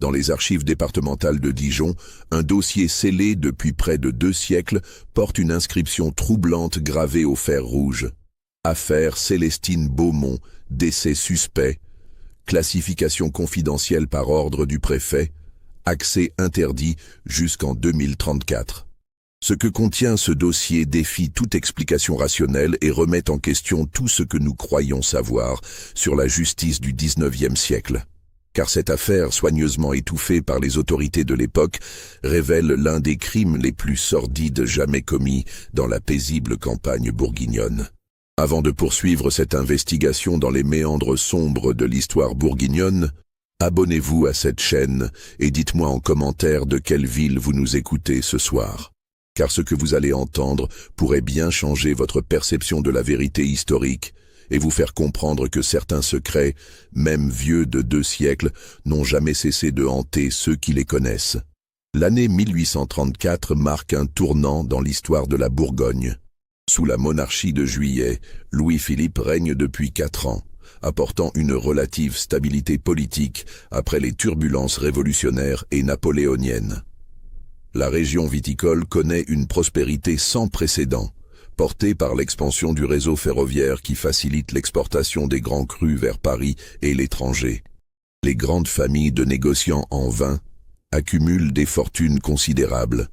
Dans les archives départementales de Dijon, un dossier scellé depuis près de 2 siècles porte une inscription troublante gravée au fer rouge. Affaire Célestine Beaumont, décès suspect, classification confidentielle par ordre du préfet, accès interdit jusqu'en 2034. Ce que contient ce dossier défie toute explication rationnelle et remet en question tout ce que nous croyons savoir sur la justice du XIXe siècle. Car cette affaire, soigneusement étouffée par les autorités de l'époque, révèle l'un des crimes les plus sordides jamais commis dans la paisible campagne bourguignonne. Avant de poursuivre cette investigation dans les méandres sombres de l'histoire bourguignonne, abonnez-vous à cette chaîne et dites-moi en commentaire de quelle ville vous nous écoutez ce soir. Car ce que vous allez entendre pourrait bien changer votre perception de la vérité historique et vous faire comprendre que certains secrets, même vieux de 2 siècles, n'ont jamais cessé de hanter ceux qui les connaissent. L'année 1834 marque un tournant dans l'histoire de la Bourgogne. Sous la monarchie de Juillet, Louis-Philippe règne depuis 4 ans, apportant une relative stabilité politique après les turbulences révolutionnaires et napoléoniennes. La région viticole connaît une prospérité sans précédent, portée par l'expansion du réseau ferroviaire qui facilite l'exportation des grands crus vers Paris et l'étranger. Les grandes familles de négociants en vin accumulent des fortunes considérables,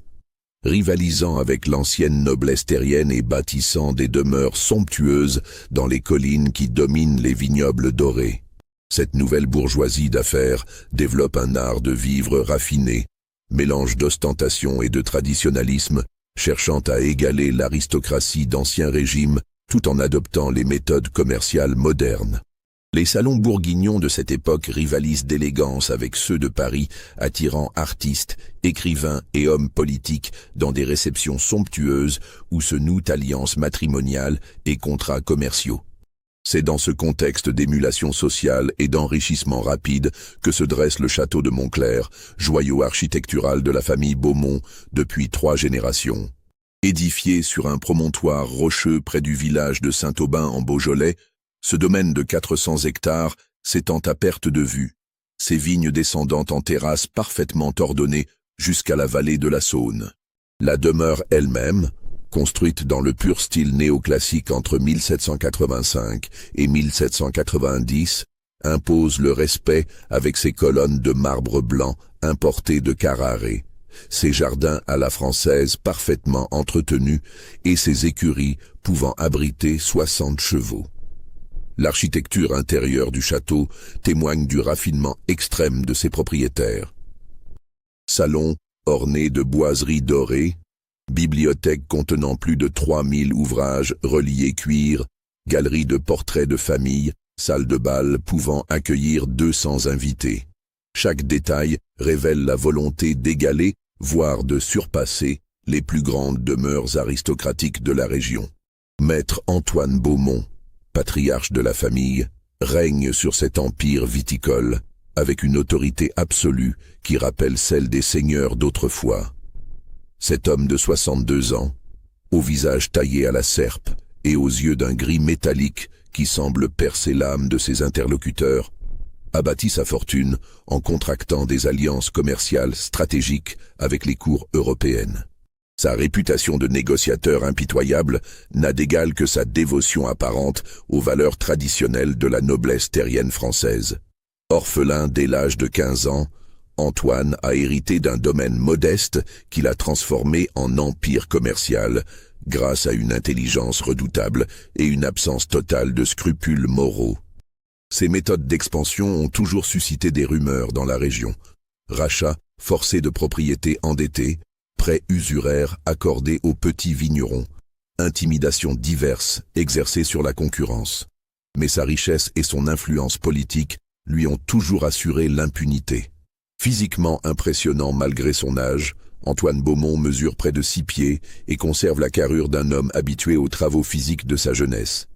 rivalisant avec l'ancienne noblesse terrienne et bâtissant des demeures somptueuses dans les collines qui dominent les vignobles dorés. Cette nouvelle bourgeoisie d'affaires développe un art de vivre raffiné, mélange d'ostentation et de traditionnalisme, cherchant à égaler l'aristocratie d'Ancien Régime tout en adoptant les méthodes commerciales modernes. Les salons bourguignons de cette époque rivalisent d'élégance avec ceux de Paris, attirant artistes, écrivains et hommes politiques dans des réceptions somptueuses où se nouent alliances matrimoniales et contrats commerciaux. C'est dans ce contexte d'émulation sociale et d'enrichissement rapide que se dresse le château de Montclair, joyau architectural de la famille Beaumont depuis 3 générations. Édifié sur un promontoire rocheux près du village de Saint-Aubin en Beaujolais, ce domaine de 400 hectares s'étend à perte de vue, ses vignes descendant en terrasses parfaitement ordonnées jusqu'à la vallée de la Saône. La demeure elle-même, construite dans le pur style néoclassique entre 1785 et 1790, impose le respect avec ses colonnes de marbre blanc importées de Carrare, ses jardins à la française parfaitement entretenus et ses écuries pouvant abriter 60 chevaux. L'architecture intérieure du château témoigne du raffinement extrême de ses propriétaires. Salon orné de boiseries dorées, bibliothèque contenant plus de 3000 ouvrages reliés cuir, galerie de portraits de famille, salle de bal pouvant accueillir 200 invités. Chaque détail révèle la volonté d'égaler, voire de surpasser, les plus grandes demeures aristocratiques de la région. Maître Antoine Beaumont, patriarche de la famille, règne sur cet empire viticole, avec une autorité absolue qui rappelle celle des seigneurs d'autrefois. Cet homme de 62 ans, au visage taillé à la serpe et aux yeux d'un gris métallique qui semble percer l'âme de ses interlocuteurs, a bâti sa fortune en contractant des alliances commerciales stratégiques avec les cours européennes. Sa réputation de négociateur impitoyable n'a d'égal que sa dévotion apparente aux valeurs traditionnelles de la noblesse terrienne française. Orphelin dès l'âge de 15 ans, Antoine a hérité d'un domaine modeste qu'il a transformé en empire commercial grâce à une intelligence redoutable et une absence totale de scrupules moraux. Ces méthodes d'expansion ont toujours suscité des rumeurs dans la région. Rachats forcés de propriétés endettées, prêts usuraires accordés aux petits vignerons, intimidations diverses exercées sur la concurrence. Mais sa richesse et son influence politique lui ont toujours assuré l'impunité. Physiquement impressionnant malgré son âge, Antoine Beaumont mesure près de 6 pieds et conserve la carrure d'un homme habitué aux travaux physiques de sa jeunesse.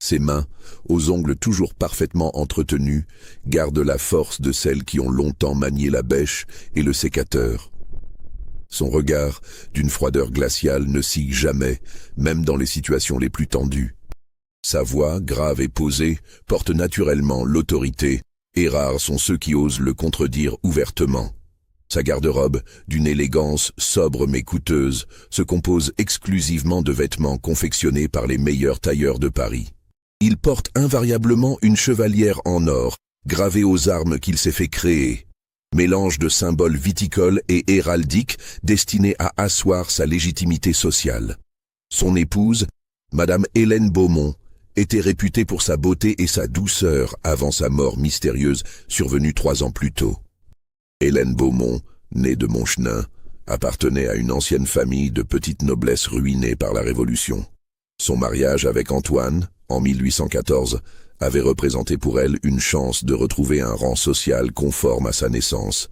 Ses mains, aux ongles toujours parfaitement entretenus, gardent la force de celles qui ont longtemps manié la bêche et le sécateur. Son regard, d'une froideur glaciale, ne signe jamais, même dans les situations les plus tendues. Sa voix, grave et posée, porte naturellement l'autorité, Et rares sont ceux qui osent le contredire ouvertement. Sa garde-robe, d'une élégance sobre mais coûteuse, se compose exclusivement de vêtements confectionnés par les meilleurs tailleurs de Paris. Il porte invariablement une chevalière en or, gravée aux armes qu'il s'est fait créer. Mélange de symboles viticoles et héraldiques destinés à asseoir sa légitimité sociale. Son épouse, Madame Hélène Beaumont, était réputée pour sa beauté et sa douceur avant sa mort mystérieuse survenue 3 ans plus tôt. Hélène Beaumont, née de Montchenin, appartenait à une ancienne famille de petite noblesse ruinée par la Révolution. Son mariage avec Antoine, en 1814, avait représenté pour elle une chance de retrouver un rang social conforme à sa naissance,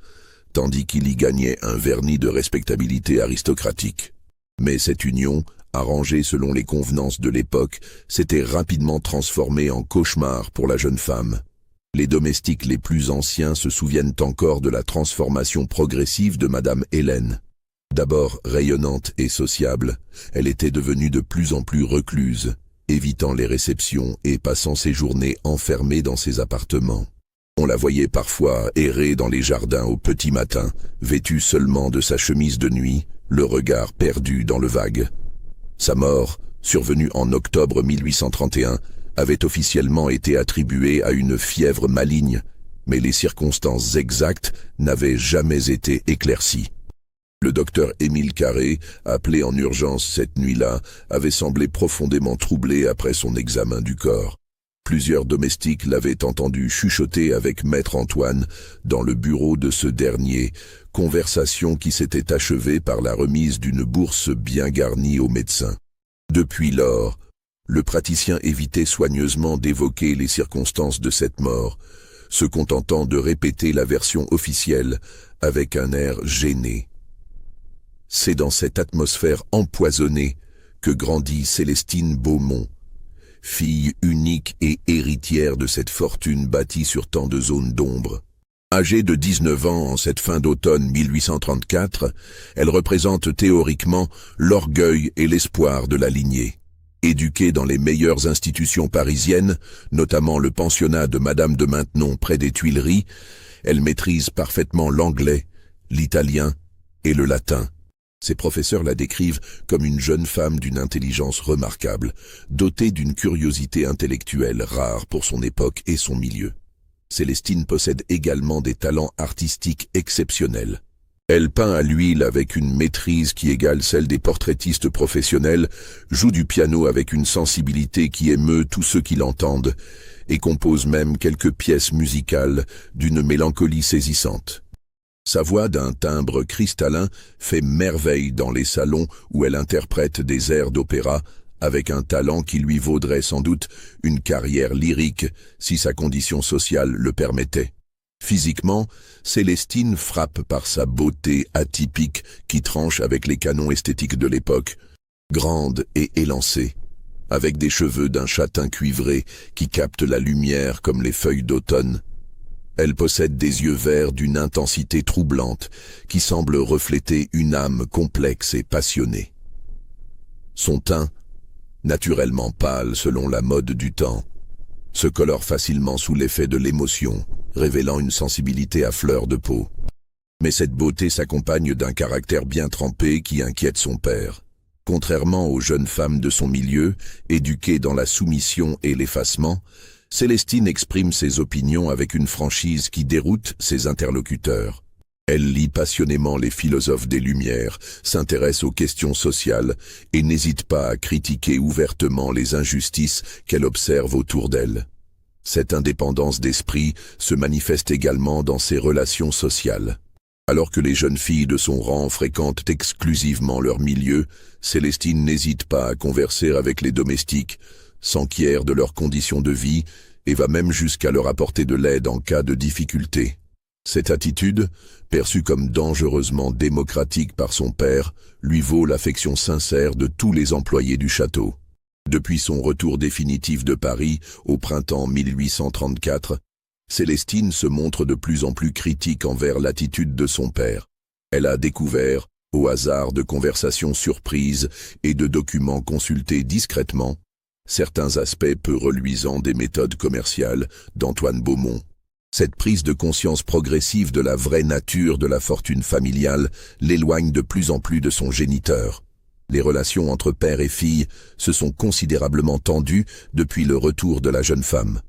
tandis qu'il y gagnait un vernis de respectabilité aristocratique. Mais cette union, arrangée selon les convenances de l'époque, s'était rapidement transformée en cauchemar pour la jeune femme. Les domestiques les plus anciens se souviennent encore de la transformation progressive de Madame Hélène. D'abord rayonnante et sociable, elle était devenue de plus en plus recluse, évitant les réceptions et passant ses journées enfermée dans ses appartements. On la voyait parfois errer dans les jardins au petit matin, vêtue seulement de sa chemise de nuit, le regard perdu dans le vague. Sa mort, survenue en octobre 1831, avait officiellement été attribuée à une fièvre maligne, mais les circonstances exactes n'avaient jamais été éclaircies. Le docteur Émile Carré, appelé en urgence cette nuit-là, avait semblé profondément troublé après son examen du corps. Plusieurs domestiques l'avaient entendu chuchoter avec Maître Antoine dans le bureau de ce dernier, conversation qui s'était achevée par la remise d'une bourse bien garnie au médecin. Depuis lors, le praticien évitait soigneusement d'évoquer les circonstances de cette mort, se contentant de répéter la version officielle avec un air gêné. C'est dans cette atmosphère empoisonnée que grandit Célestine Beaumont, fille unique et héritière de cette fortune bâtie sur tant de zones d'ombre. Âgée de 19 ans en cette fin d'automne 1834, elle représente théoriquement l'orgueil et l'espoir de la lignée. Éduquée dans les meilleures institutions parisiennes, notamment le pensionnat de Madame de Maintenon près des Tuileries, elle maîtrise parfaitement l'anglais, l'italien et le latin. Ses professeurs la décrivent comme une jeune femme d'une intelligence remarquable, dotée d'une curiosité intellectuelle rare pour son époque et son milieu. Célestine possède également des talents artistiques exceptionnels. Elle peint à l'huile avec une maîtrise qui égale celle des portraitistes professionnels, joue du piano avec une sensibilité qui émeut tous ceux qui l'entendent, et compose même quelques pièces musicales d'une mélancolie saisissante. Sa voix d'un timbre cristallin fait merveille dans les salons où elle interprète des airs d'opéra avec un talent qui lui vaudrait sans doute une carrière lyrique si sa condition sociale le permettait. Physiquement, Célestine frappe par sa beauté atypique qui tranche avec les canons esthétiques de l'époque, grande et élancée, avec des cheveux d'un châtain cuivré qui captent la lumière comme les feuilles d'automne. Elle possède des yeux verts d'une intensité troublante qui semble refléter une âme complexe et passionnée. Son teint, naturellement pâle selon la mode du temps, se colore facilement sous l'effet de l'émotion, révélant une sensibilité à fleur de peau. Mais cette beauté s'accompagne d'un caractère bien trempé qui inquiète son père. Contrairement aux jeunes femmes de son milieu, éduquées dans la soumission et l'effacement, Célestine exprime ses opinions avec une franchise qui déroute ses interlocuteurs. Elle lit passionnément les philosophes des Lumières, s'intéresse aux questions sociales et n'hésite pas à critiquer ouvertement les injustices qu'elle observe autour d'elle. Cette indépendance d'esprit se manifeste également dans ses relations sociales. Alors que les jeunes filles de son rang fréquentent exclusivement leur milieu, Célestine n'hésite pas à converser avec les domestiques, s'enquiert de leurs conditions de vie et va même jusqu'à leur apporter de l'aide en cas de difficulté. Cette attitude, perçue comme dangereusement démocratique par son père, lui vaut l'affection sincère de tous les employés du château. Depuis son retour définitif de Paris, au printemps 1834, Célestine se montre de plus en plus critique envers l'attitude de son père. Elle a découvert, au hasard de conversations surprises et de documents consultés discrètement, certains aspects peu reluisants des méthodes commerciales d'Antoine Beaumont. Cette prise de conscience progressive de la vraie nature de la fortune familiale l'éloigne de plus en plus de son géniteur. Les relations entre père et fille se sont considérablement tendues depuis le retour de la jeune femme.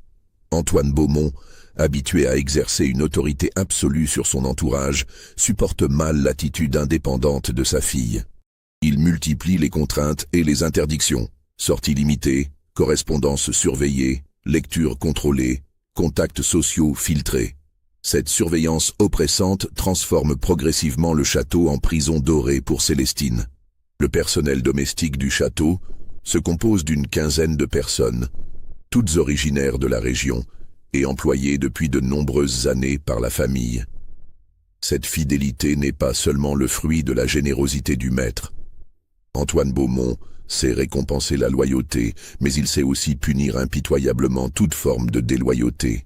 Antoine Beaumont, habitué à exercer une autorité absolue sur son entourage, supporte mal l'attitude indépendante de sa fille. Il multiplie les contraintes et les interdictions, sorties limitées, correspondances surveillées, lectures contrôlées, contacts sociaux filtrés. Cette surveillance oppressante transforme progressivement le château en prison dorée pour Célestine. Le personnel domestique du château se compose d'une quinzaine de personnes, toutes originaires de la région et employées depuis de nombreuses années par la famille. Cette fidélité n'est pas seulement le fruit de la générosité du maître. Antoine Beaumont sait récompenser la loyauté, mais il sait aussi punir impitoyablement toute forme de déloyauté.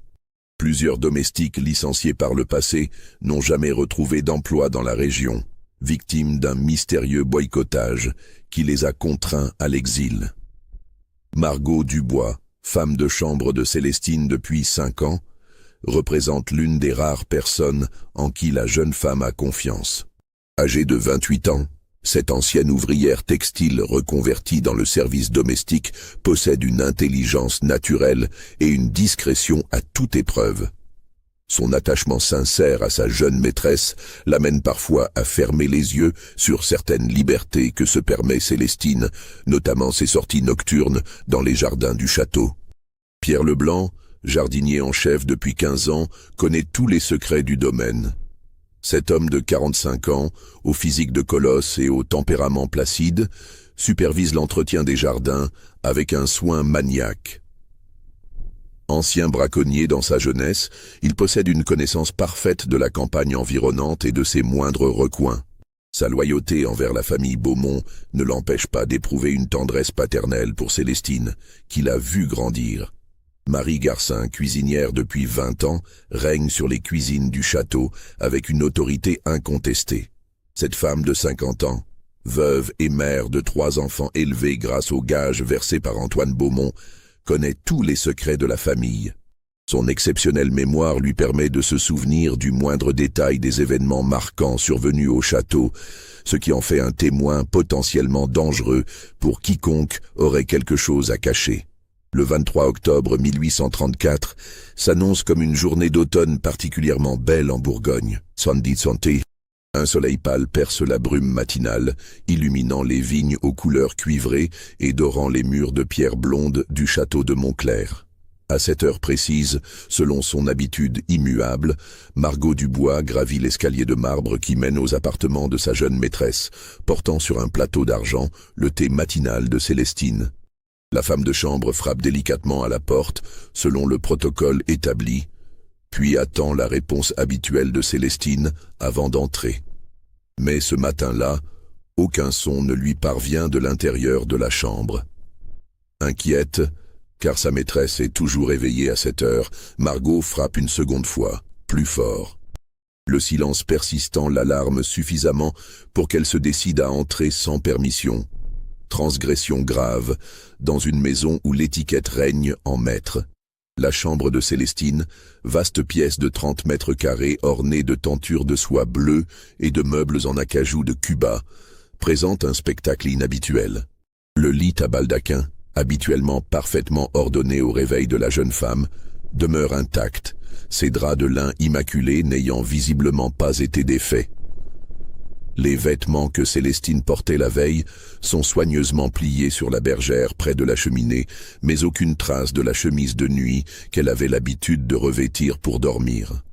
Plusieurs domestiques licenciés par le passé n'ont jamais retrouvé d'emploi dans la région, victimes d'un mystérieux boycottage qui les a contraints à l'exil. Margot Dubois, femme de chambre de Célestine depuis 5 ans, représente l'une des rares personnes en qui la jeune femme a confiance. Âgée de 28 ans, cette ancienne ouvrière textile reconvertie dans le service domestique possède une intelligence naturelle et une discrétion à toute épreuve. Son attachement sincère à sa jeune maîtresse l'amène parfois à fermer les yeux sur certaines libertés que se permet Célestine, notamment ses sorties nocturnes dans les jardins du château. Pierre Leblanc, jardinier en chef depuis 15 ans, connaît tous les secrets du domaine. Cet homme de 45 ans, au physique de colosse et au tempérament placide, supervise l'entretien des jardins avec un soin maniaque. Ancien braconnier dans sa jeunesse, il possède une connaissance parfaite de la campagne environnante et de ses moindres recoins. Sa loyauté envers la famille Beaumont ne l'empêche pas d'éprouver une tendresse paternelle pour Célestine, qu'il a vue grandir. Marie Garcin, cuisinière depuis 20 ans, règne sur les cuisines du château avec une autorité incontestée. Cette femme de 50 ans, veuve et mère de 3 enfants élevés grâce aux gages versés par Antoine Beaumont, connaît tous les secrets de la famille. Son exceptionnelle mémoire lui permet de se souvenir du moindre détail des événements marquants survenus au château, ce qui en fait un témoin potentiellement dangereux pour quiconque aurait quelque chose à cacher. Le 23 octobre 1834 s'annonce comme une journée d'automne particulièrement belle en Bourgogne. Un soleil pâle perce la brume matinale, illuminant les vignes aux couleurs cuivrées et dorant les murs de pierre blonde du château de Montclair. À cette heure précise, selon son habitude immuable, Margot Dubois gravit l'escalier de marbre qui mène aux appartements de sa jeune maîtresse, portant sur un plateau d'argent le thé matinal de Célestine. La femme de chambre frappe délicatement à la porte, selon le protocole établi, puis attend la réponse habituelle de Célestine avant d'entrer. Mais ce matin-là, aucun son ne lui parvient de l'intérieur de la chambre. Inquiète, car sa maîtresse est toujours éveillée à cette heure, Margot frappe une seconde fois, plus fort. Le silence persistant l'alarme suffisamment pour qu'elle se décide à entrer sans permission. Transgression grave, dans une maison où l'étiquette règne en maître. La chambre de Célestine, vaste pièce de 30 mètres carrés ornée de tentures de soie bleue et de meubles en acajou de Cuba, présente un spectacle inhabituel. Le lit à baldaquin, habituellement parfaitement ordonné au réveil de la jeune femme, demeure intact, ses draps de lin immaculés n'ayant visiblement pas été défaits. Les vêtements que Célestine portait la veille sont soigneusement pliés sur la bergère près de la cheminée, mais aucune trace de la chemise de nuit qu'elle avait l'habitude de revêtir pour dormir.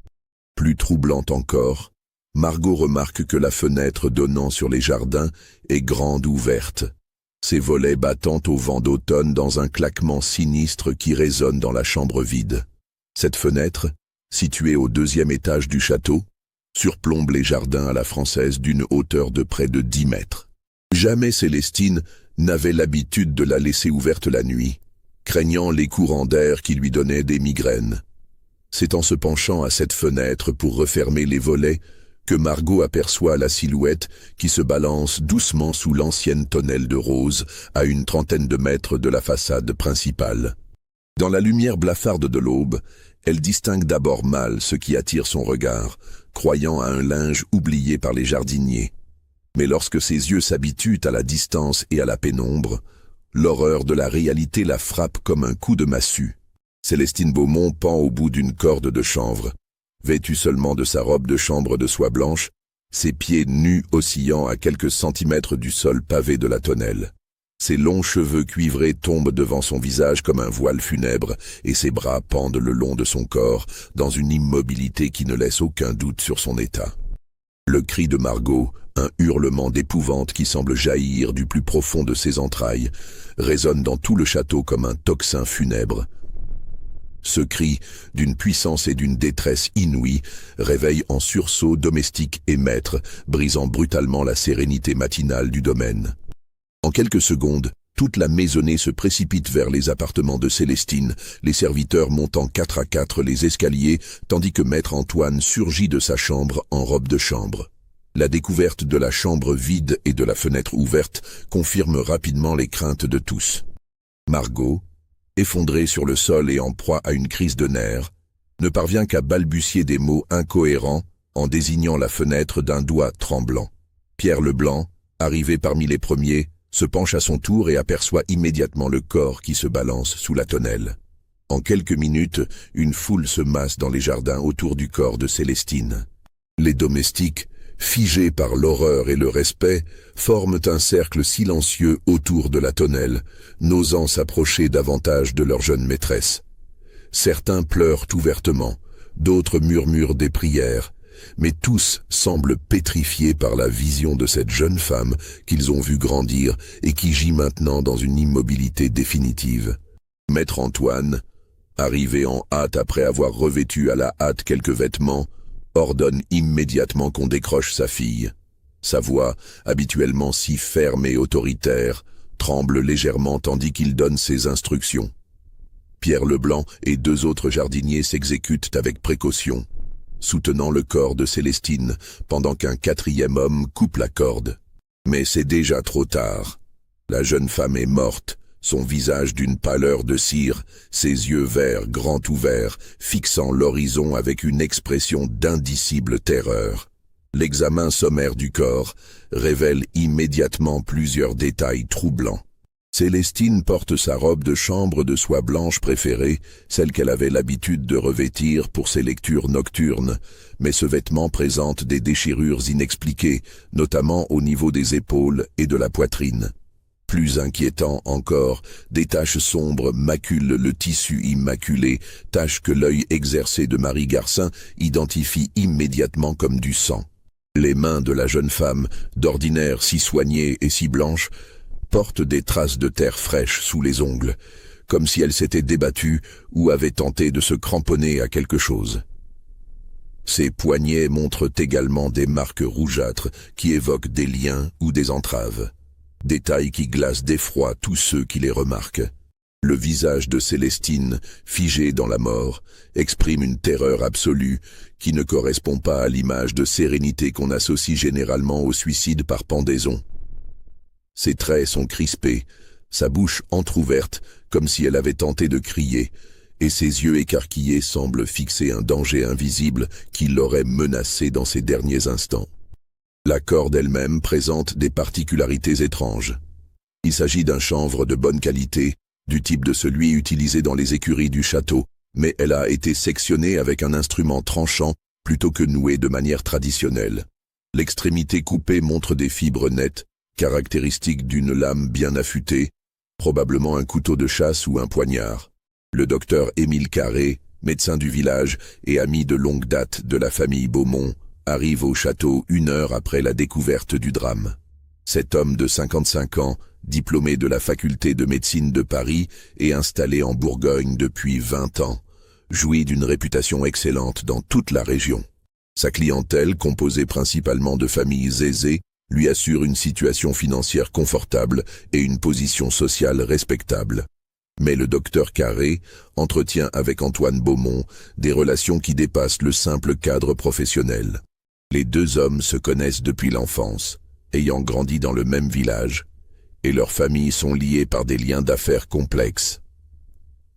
Plus troublante encore, Margot remarque que la fenêtre donnant sur les jardins est grande ouverte, ses volets battant au vent d'automne dans un claquement sinistre qui résonne dans la chambre vide. Cette fenêtre, située au 2e étage du château, surplombe les jardins à la française d'une hauteur de près de 10 mètres. Jamais Célestine n'avait l'habitude de la laisser ouverte la nuit, craignant les courants d'air qui lui donnaient des migraines. C'est en se penchant à cette fenêtre pour refermer les volets que Margot aperçoit la silhouette qui se balance doucement sous l'ancienne tonnelle de rose à une 30aine de mètres de la façade principale. Dans la lumière blafarde de l'aube, Elle distingue d'abord mal ce qui attire son regard, croyant à un linge oublié par les jardiniers. Mais lorsque ses yeux s'habituent à la distance et à la pénombre, l'horreur de la réalité la frappe comme un coup de massue. Célestine Beaumont pend au bout d'une corde de chanvre. Vêtue seulement de sa robe de chambre de soie blanche, ses pieds nus oscillant à quelques centimètres du sol pavé de la tonnelle. Ses longs cheveux cuivrés tombent devant son visage comme un voile funèbre, et ses bras pendent le long de son corps, dans une immobilité qui ne laisse aucun doute sur son état. Le cri de Margot, un hurlement d'épouvante qui semble jaillir du plus profond de ses entrailles, résonne dans tout le château comme un tocsin funèbre. Ce cri, d'une puissance et d'une détresse inouïes, réveille en sursaut domestiques et maîtres, brisant brutalement la sérénité matinale du domaine. En quelques secondes, toute la maisonnée se précipite vers les appartements de Célestine, les serviteurs montant 4 à 4 les escaliers, tandis que maître Antoine surgit de sa chambre en robe de chambre. La découverte de la chambre vide et de la fenêtre ouverte confirme rapidement les craintes de tous. Margot, effondrée sur le sol et en proie à une crise de nerfs, ne parvient qu'à balbutier des mots incohérents en désignant la fenêtre d'un doigt tremblant. Pierre Leblanc, arrivé parmi les premiers, se penche à son tour et aperçoit immédiatement le corps qui se balance sous la tonnelle. En quelques minutes, une foule se masse dans les jardins autour du corps de Célestine. Les domestiques, figés par l'horreur et le respect, forment un cercle silencieux autour de la tonnelle, n'osant s'approcher davantage de leur jeune maîtresse. Certains pleurent ouvertement, d'autres murmurent des prières, mais tous semblent pétrifiés par la vision de cette jeune femme qu'ils ont vue grandir et qui gît maintenant dans une immobilité définitive. Maître Antoine, arrivé en hâte après avoir revêtu à la hâte quelques vêtements, ordonne immédiatement qu'on décroche sa fille. Sa voix, habituellement si ferme et autoritaire, tremble légèrement tandis qu'il donne ses instructions. Pierre Leblanc et 2 autres jardiniers s'exécutent avec précaution, soutenant le corps de Célestine, pendant qu'un 4e homme coupe la corde. Mais c'est déjà trop tard. La jeune femme est morte, son visage d'une pâleur de cire, ses yeux verts grands ouverts, fixant l'horizon avec une expression d'indicible terreur. L'examen sommaire du corps révèle immédiatement plusieurs détails troublants. Célestine porte sa robe de chambre de soie blanche préférée, celle qu'elle avait l'habitude de revêtir pour ses lectures nocturnes, mais ce vêtement présente des déchirures inexpliquées, notamment au niveau des épaules et de la poitrine. Plus inquiétant encore, des taches sombres maculent le tissu immaculé, taches que l'œil exercé de Marie Garcin identifie immédiatement comme du sang. Les mains de la jeune femme, d'ordinaire si soignées et si blanches, portent des traces de terre fraîche sous les ongles, comme si elle s'était débattue ou avait tenté de se cramponner à quelque chose. Ses poignets montrent également des marques rougeâtres qui évoquent des liens ou des entraves. Détails qui glacent d'effroi tous ceux qui les remarquent. Le visage de Célestine, figé dans la mort, exprime une terreur absolue qui ne correspond pas à l'image de sérénité qu'on associe généralement au suicide par pendaison. Ses traits sont crispés, sa bouche entr'ouverte comme si elle avait tenté de crier, et ses yeux écarquillés semblent fixer un danger invisible qui l'aurait menacée dans ses derniers instants. La corde elle-même présente des particularités étranges. Il s'agit d'un chanvre de bonne qualité, du type de celui utilisé dans les écuries du château, mais elle a été sectionnée avec un instrument tranchant plutôt que nouée de manière traditionnelle. L'extrémité coupée montre des fibres nettes, caractéristiques d'une lame bien affûtée, probablement un couteau de chasse ou un poignard. Le docteur Émile Carré, médecin du village et ami de longue date de la famille Beaumont, arrive au château 1 heure après la découverte du drame. Cet homme de 55 ans, diplômé de la faculté de médecine de Paris et installé en Bourgogne depuis 20 ans, jouit d'une réputation excellente dans toute la région. Sa clientèle, composée principalement de familles aisées, lui assure une situation financière confortable et une position sociale respectable. Mais le docteur Carré entretient avec Antoine Beaumont des relations qui dépassent le simple cadre professionnel. Les 2 hommes se connaissent depuis l'enfance, ayant grandi dans le même village, et leurs familles sont liées par des liens d'affaires complexes.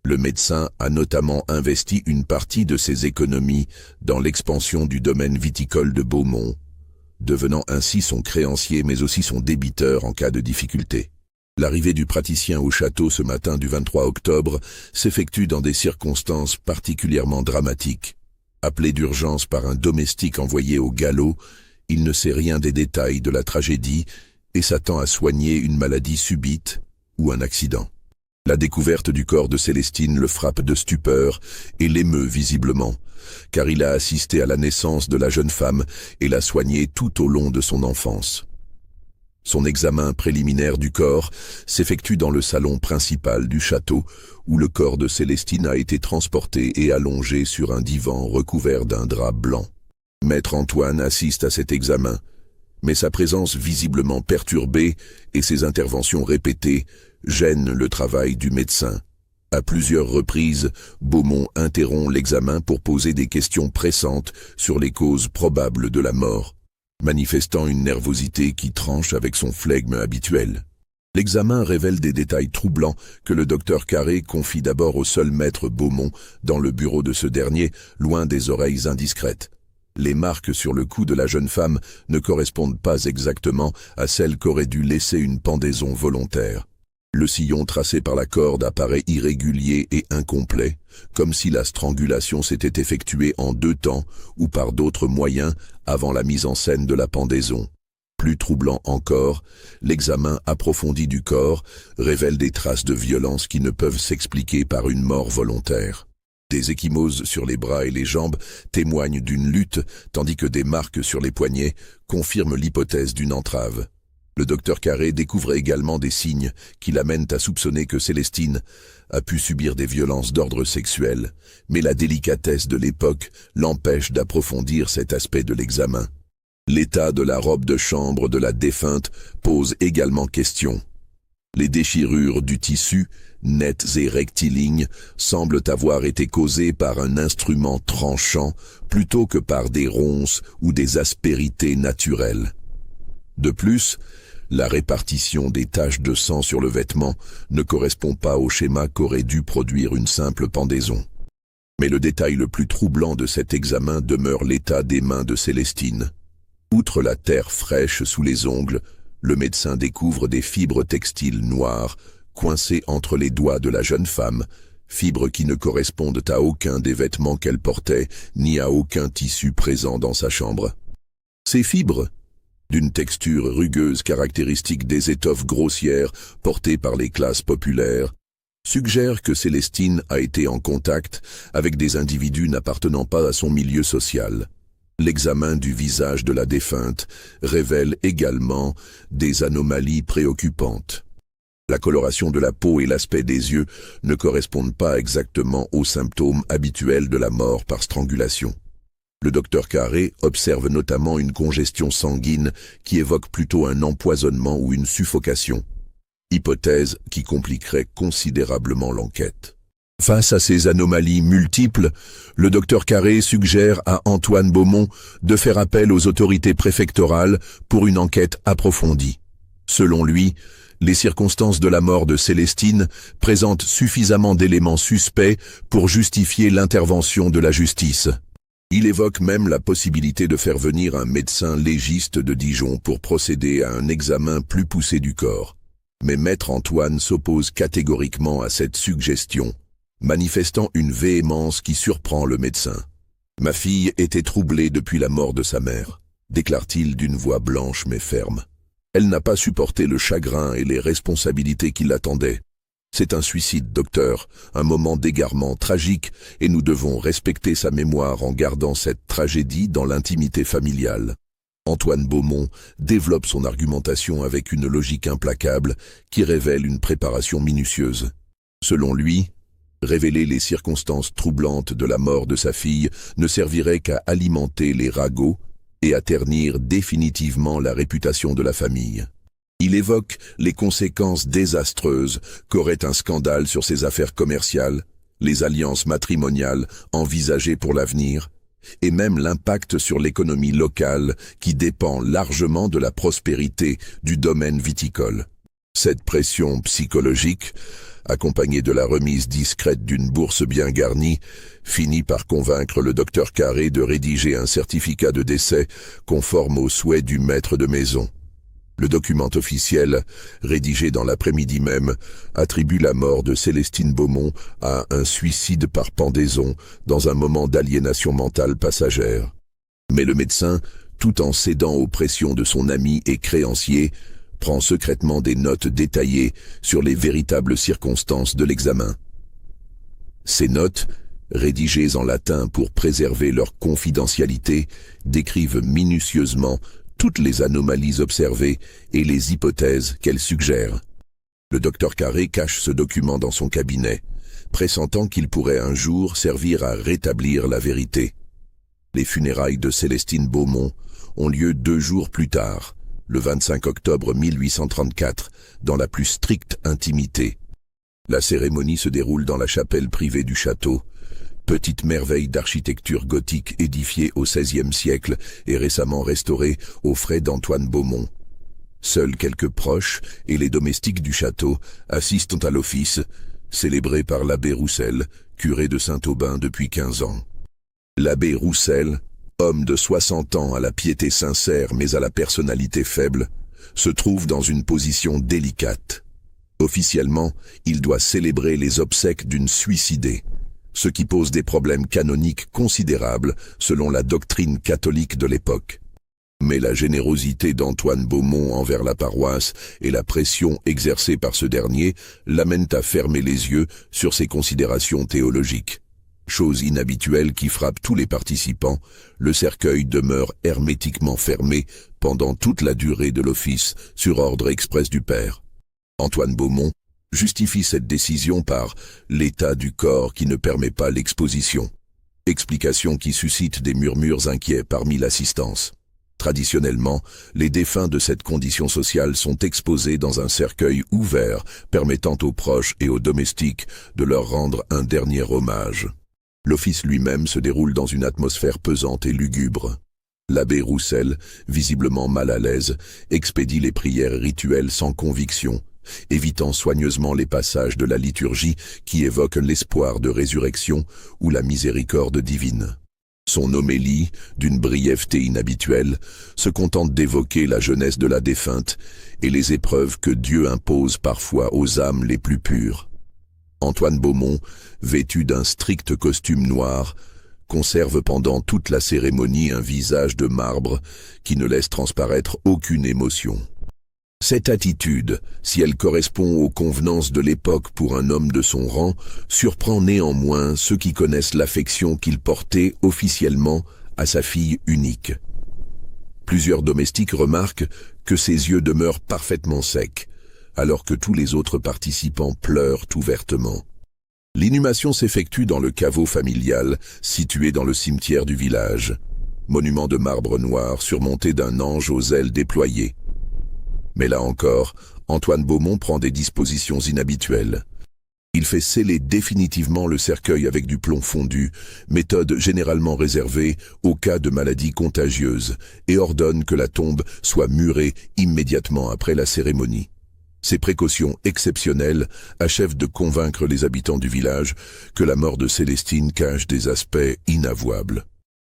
Le médecin a notamment investi une partie de ses économies dans l'expansion du domaine viticole de Beaumont, devenant ainsi son créancier mais aussi son débiteur en cas de difficulté. L'arrivée du praticien au château ce matin du 23 octobre s'effectue dans des circonstances particulièrement dramatiques. Appelé d'urgence par un domestique envoyé au galop, il ne sait rien des détails de la tragédie et s'attend à soigner une maladie subite ou un accident. La découverte du corps de Célestine le frappe de stupeur et l'émeut visiblement, car il a assisté à la naissance de la jeune femme et l'a soignée tout au long de son enfance. Son examen préliminaire du corps s'effectue dans le salon principal du château, où le corps de Célestine a été transporté et allongé sur un divan recouvert d'un drap blanc. Maître Antoine assiste à cet examen, mais sa présence visiblement perturbée et ses interventions répétées gênent le travail du médecin. À plusieurs reprises, Beaumont interrompt l'examen pour poser des questions pressantes sur les causes probables de la mort, manifestant une nervosité qui tranche avec son flegme habituel. L'examen révèle des détails troublants que le docteur Carré confie d'abord au seul maître Beaumont dans le bureau de ce dernier, loin des oreilles indiscrètes. Les marques sur le cou de la jeune femme ne correspondent pas exactement à celles qu'aurait dû laisser une pendaison volontaire. Le sillon tracé par la corde apparaît irrégulier et incomplet, comme si la strangulation s'était effectuée en 2 temps ou par d'autres moyens avant la mise en scène de la pendaison. Plus troublant encore, l'examen approfondi du corps révèle des traces de violence qui ne peuvent s'expliquer par une mort volontaire. Des ecchymoses sur les bras et les jambes témoignent d'une lutte, tandis que des marques sur les poignets confirment l'hypothèse d'une entrave. Le docteur Carré découvre également des signes qui l'amènent à soupçonner que Célestine a pu subir des violences d'ordre sexuel, mais la délicatesse de l'époque l'empêche d'approfondir cet aspect de l'examen. L'état de la robe de chambre de la défunte pose également question. Les déchirures du tissu, nettes et rectilignes, semblent avoir été causées par un instrument tranchant plutôt que par des ronces ou des aspérités naturelles. De plus, la répartition des taches de sang sur le vêtement ne correspond pas au schéma qu'aurait dû produire une simple pendaison. Mais le détail le plus troublant de cet examen demeure l'état des mains de Célestine. Outre la terre fraîche sous les ongles, le médecin découvre des fibres textiles noires coincées entre les doigts de la jeune femme, fibres qui ne correspondent à aucun des vêtements qu'elle portait ni à aucun tissu présent dans sa chambre. Ces fibres, d'une texture rugueuse caractéristique des étoffes grossières portées par les classes populaires, suggèrent que Célestine a été en contact avec des individus n'appartenant pas à son milieu social. L'examen du visage de la défunte révèle également des anomalies préoccupantes. La coloration de la peau et l'aspect des yeux ne correspondent pas exactement aux symptômes habituels de la mort par strangulation. Le docteur Carré observe notamment une congestion sanguine qui évoque plutôt un empoisonnement ou une suffocation, hypothèse qui compliquerait considérablement l'enquête. Face à ces anomalies multiples, le docteur Carré suggère à Antoine Beaumont de faire appel aux autorités préfectorales pour une enquête approfondie. Selon lui, les circonstances de la mort de Célestine présentent suffisamment d'éléments suspects pour justifier l'intervention de la justice. Il évoque même la possibilité de faire venir un médecin légiste de Dijon pour procéder à un examen plus poussé du corps. Mais Maître Antoine s'oppose catégoriquement à cette suggestion, manifestant une véhémence qui surprend le médecin. « Ma fille était troublée depuis la mort de sa mère », déclare-t-il d'une voix blanche mais ferme. « Elle n'a pas supporté le chagrin et les responsabilités qui l'attendaient. C'est un suicide, docteur, un moment d'égarement tragique, et nous devons respecter sa mémoire en gardant cette tragédie dans l'intimité familiale. » Antoine Beaumont développe son argumentation avec une logique implacable qui révèle une préparation minutieuse. Selon lui, révéler les circonstances troublantes de la mort de sa fille ne servirait qu'à alimenter les ragots et à ternir définitivement la réputation de la famille. Il évoque les conséquences désastreuses qu'aurait un scandale sur ses affaires commerciales, les alliances matrimoniales envisagées pour l'avenir, et même l'impact sur l'économie locale qui dépend largement de la prospérité du domaine viticole. Cette pression psychologique accompagné de la remise discrète d'une bourse bien garnie, finit par convaincre le docteur Carré de rédiger un certificat de décès conforme aux souhaits du maître de maison. Le document officiel, rédigé dans l'après-midi même, attribue la mort de Célestine Beaumont à un suicide par pendaison dans un moment d'aliénation mentale passagère. Mais le médecin, tout en cédant aux pressions de son ami et créancier, prend secrètement des notes détaillées sur les véritables circonstances de l'examen. Ces notes, rédigées en latin pour préserver leur confidentialité, décrivent minutieusement toutes les anomalies observées et les hypothèses qu'elles suggèrent. Le docteur Carré cache ce document dans son cabinet, pressentant qu'il pourrait un jour servir à rétablir la vérité. Les funérailles de Célestine Beaumont ont lieu 2 jours plus tard, le 25 octobre 1834, dans la plus stricte intimité. La cérémonie se déroule dans la chapelle privée du château, petite merveille d'architecture gothique édifiée au XVIe siècle et récemment restaurée aux frais d'Antoine Beaumont. Seuls quelques proches et les domestiques du château assistent à l'office, célébré par l'abbé Roussel, curé de Saint-Aubin depuis 15 ans. L'abbé Roussel, homme de 60 ans à la piété sincère mais à la personnalité faible, se trouve dans une position délicate. Officiellement, il doit célébrer les obsèques d'une suicidée, ce qui pose des problèmes canoniques considérables selon la doctrine catholique de l'époque. Mais la générosité d'Antoine Beaumont envers la paroisse et la pression exercée par ce dernier l'amènent à fermer les yeux sur ses considérations théologiques. Chose inhabituelle qui frappe tous les participants, le cercueil demeure hermétiquement fermé pendant toute la durée de l'office sur ordre express du père. Antoine Beaumont justifie cette décision par l'état du corps qui ne permet pas l'exposition. Explication qui suscite des murmures inquiets parmi l'assistance. Traditionnellement, les défunts de cette condition sociale sont exposés dans un cercueil ouvert, permettant aux proches et aux domestiques de leur rendre un dernier hommage. L'office lui-même se déroule dans une atmosphère pesante et lugubre. L'abbé Roussel, visiblement mal à l'aise, expédie les prières rituelles sans conviction, évitant soigneusement les passages de la liturgie qui évoquent l'espoir de résurrection ou la miséricorde divine. Son homélie, d'une brièveté inhabituelle, se contente d'évoquer la jeunesse de la défunte et les épreuves que Dieu impose parfois aux âmes les plus pures. Antoine Beaumont, vêtu d'un strict costume noir, conserve pendant toute la cérémonie un visage de marbre qui ne laisse transparaître aucune émotion. Cette attitude, si elle correspond aux convenances de l'époque pour un homme de son rang, surprend néanmoins ceux qui connaissent l'affection qu'il portait officiellement à sa fille unique. Plusieurs domestiques remarquent que ses yeux demeurent parfaitement secs, alors que tous les autres participants pleurent ouvertement. L'inhumation s'effectue dans le caveau familial, situé dans le cimetière du village. Monument de marbre noir surmonté d'un ange aux ailes déployées. Mais là encore, Antoine Beaumont prend des dispositions inhabituelles. Il fait sceller définitivement le cercueil avec du plomb fondu, méthode généralement réservée aux cas de maladies contagieuses, et ordonne que la tombe soit murée immédiatement après la cérémonie. Ces précautions exceptionnelles achèvent de convaincre les habitants du village que la mort de Célestine cache des aspects inavouables.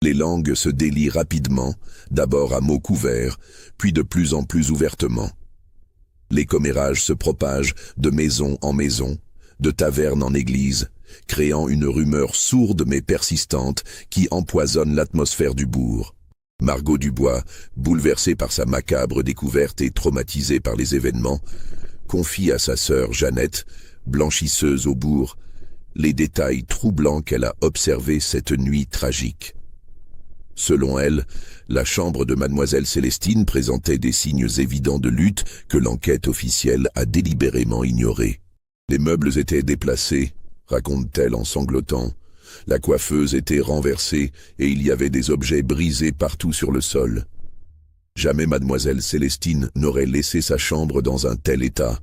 Les langues se délient rapidement, d'abord à mots couverts, puis de plus en plus ouvertement. Les commérages se propagent de maison en maison, de taverne en église, créant une rumeur sourde mais persistante qui empoisonne l'atmosphère du bourg. Margot Dubois, bouleversée par sa macabre découverte et traumatisée par les événements, confie à sa sœur Jeannette, blanchisseuse au bourg, les détails troublants qu'elle a observés cette nuit tragique. Selon elle, la chambre de mademoiselle Célestine présentait des signes évidents de lutte que l'enquête officielle a délibérément ignorés. Les meubles étaient déplacés, raconte-t-elle en sanglotant. La coiffeuse était renversée et il y avait des objets brisés partout sur le sol. Jamais mademoiselle Célestine n'aurait laissé sa chambre dans un tel état.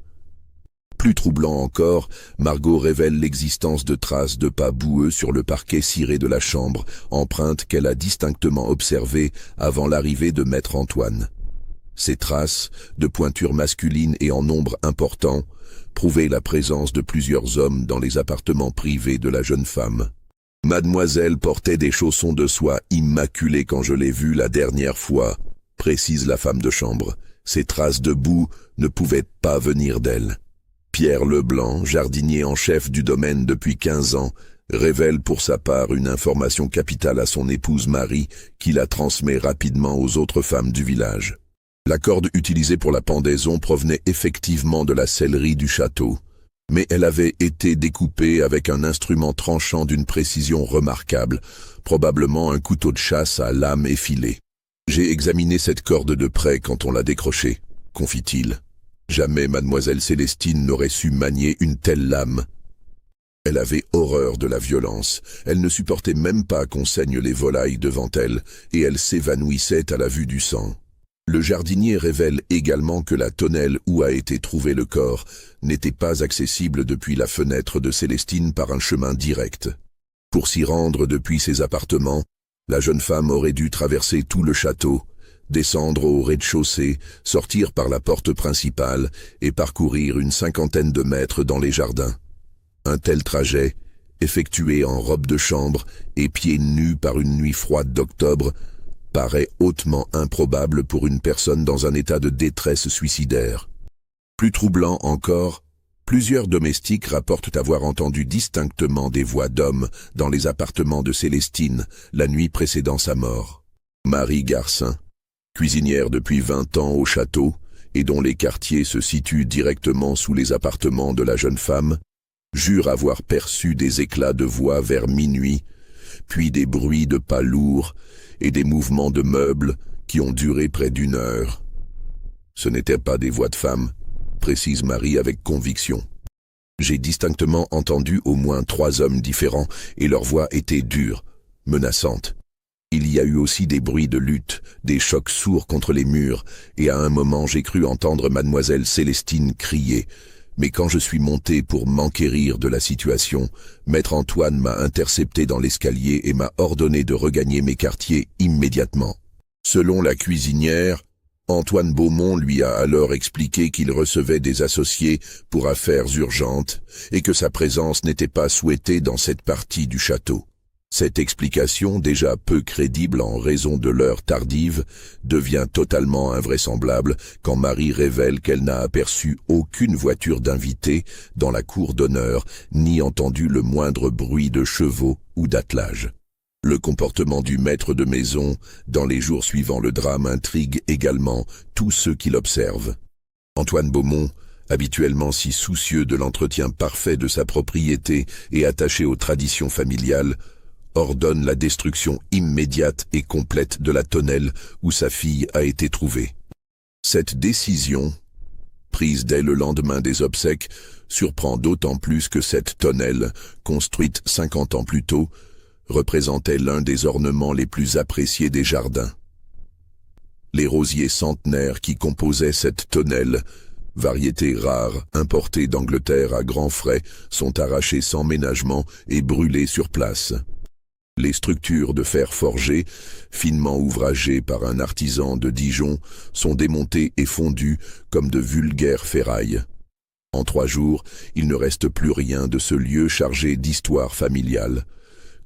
Plus troublant encore, Margot révèle l'existence de traces de pas boueux sur le parquet ciré de la chambre, empreintes qu'elle a distinctement observées avant l'arrivée de maître Antoine. Ces traces, de pointure masculine et en nombre important, prouvaient la présence de plusieurs hommes dans les appartements privés de la jeune femme. Mademoiselle portait des chaussons de soie immaculés quand je l'ai vue la dernière fois, précise la femme de chambre. Ces traces de boue ne pouvaient pas venir d'elle. Pierre Leblanc, jardinier en chef du domaine depuis 15 ans, révèle pour sa part une information capitale à son épouse Marie, qui la transmet rapidement aux autres femmes du village. La corde utilisée pour la pendaison provenait effectivement de la sellerie du château, mais elle avait été découpée avec un instrument tranchant d'une précision remarquable, probablement un couteau de chasse à lame effilée. J'ai examiné cette corde de près quand on l'a décrochée, confie-t-il. Jamais mademoiselle Célestine n'aurait su manier une telle lame. Elle avait horreur de la violence, elle ne supportait même pas qu'on saigne les volailles devant elle, et elle s'évanouissait à la vue du sang. Le jardinier révèle également que la tonnelle où a été trouvé le corps n'était pas accessible depuis la fenêtre de Célestine par un chemin direct. Pour s'y rendre depuis ses appartements, la jeune femme aurait dû traverser tout le château, descendre au rez-de-chaussée, sortir par la porte principale et parcourir une 50aine de mètres dans les jardins. Un tel trajet, effectué en robe de chambre et pieds nus par une nuit froide d'octobre, paraît hautement improbable pour une personne dans un état de détresse suicidaire. Plus troublant encore, plusieurs domestiques rapportent avoir entendu distinctement des voix d'hommes dans les appartements de Célestine la nuit précédant sa mort. Marie Garcin, cuisinière depuis 20 ans au château et dont les quartiers se situent directement sous les appartements de la jeune femme, jure avoir perçu des éclats de voix vers minuit, puis des bruits de pas lourds et des mouvements de meubles qui ont duré près d'1 heure. Ce n'étaient pas des voix de femmes, précise Marie avec conviction. J'ai distinctement entendu au moins 3 hommes différents et leurs voix étaient dures, menaçantes. Il y a eu aussi des bruits de lutte, des chocs sourds contre les murs, et à un moment j'ai cru entendre mademoiselle Célestine crier. Mais quand je suis monté pour m'enquérir de la situation, maître Antoine m'a intercepté dans l'escalier et m'a ordonné de regagner mes quartiers immédiatement. Selon la cuisinière, Antoine Beaumont lui a alors expliqué qu'il recevait des associés pour affaires urgentes et que sa présence n'était pas souhaitée dans cette partie du château. Cette explication, déjà peu crédible en raison de l'heure tardive, devient totalement invraisemblable quand Marie révèle qu'elle n'a aperçu aucune voiture d'invités dans la cour d'honneur, ni entendu le moindre bruit de chevaux ou d'attelage. Le comportement du maître de maison dans les jours suivant le drame intrigue également tous ceux qui l'observent. Antoine Beaumont, habituellement si soucieux de l'entretien parfait de sa propriété et attaché aux traditions familiales, ordonne la destruction immédiate et complète de la tonnelle où sa fille a été trouvée. Cette décision, prise dès le lendemain des obsèques, surprend d'autant plus que cette tonnelle, construite 50 ans plus tôt, représentait l'un des ornements les plus appréciés des jardins. Les rosiers centenaires qui composaient cette tonnelle, variété rare importée d'Angleterre à grands frais, sont arrachés sans ménagement et brûlés sur place. Les structures de fer forgé, finement ouvragées par un artisan de Dijon, sont démontées et fondues comme de vulgaires ferrailles. En 3 jours, il ne reste plus rien de ce lieu chargé d'histoire familiale,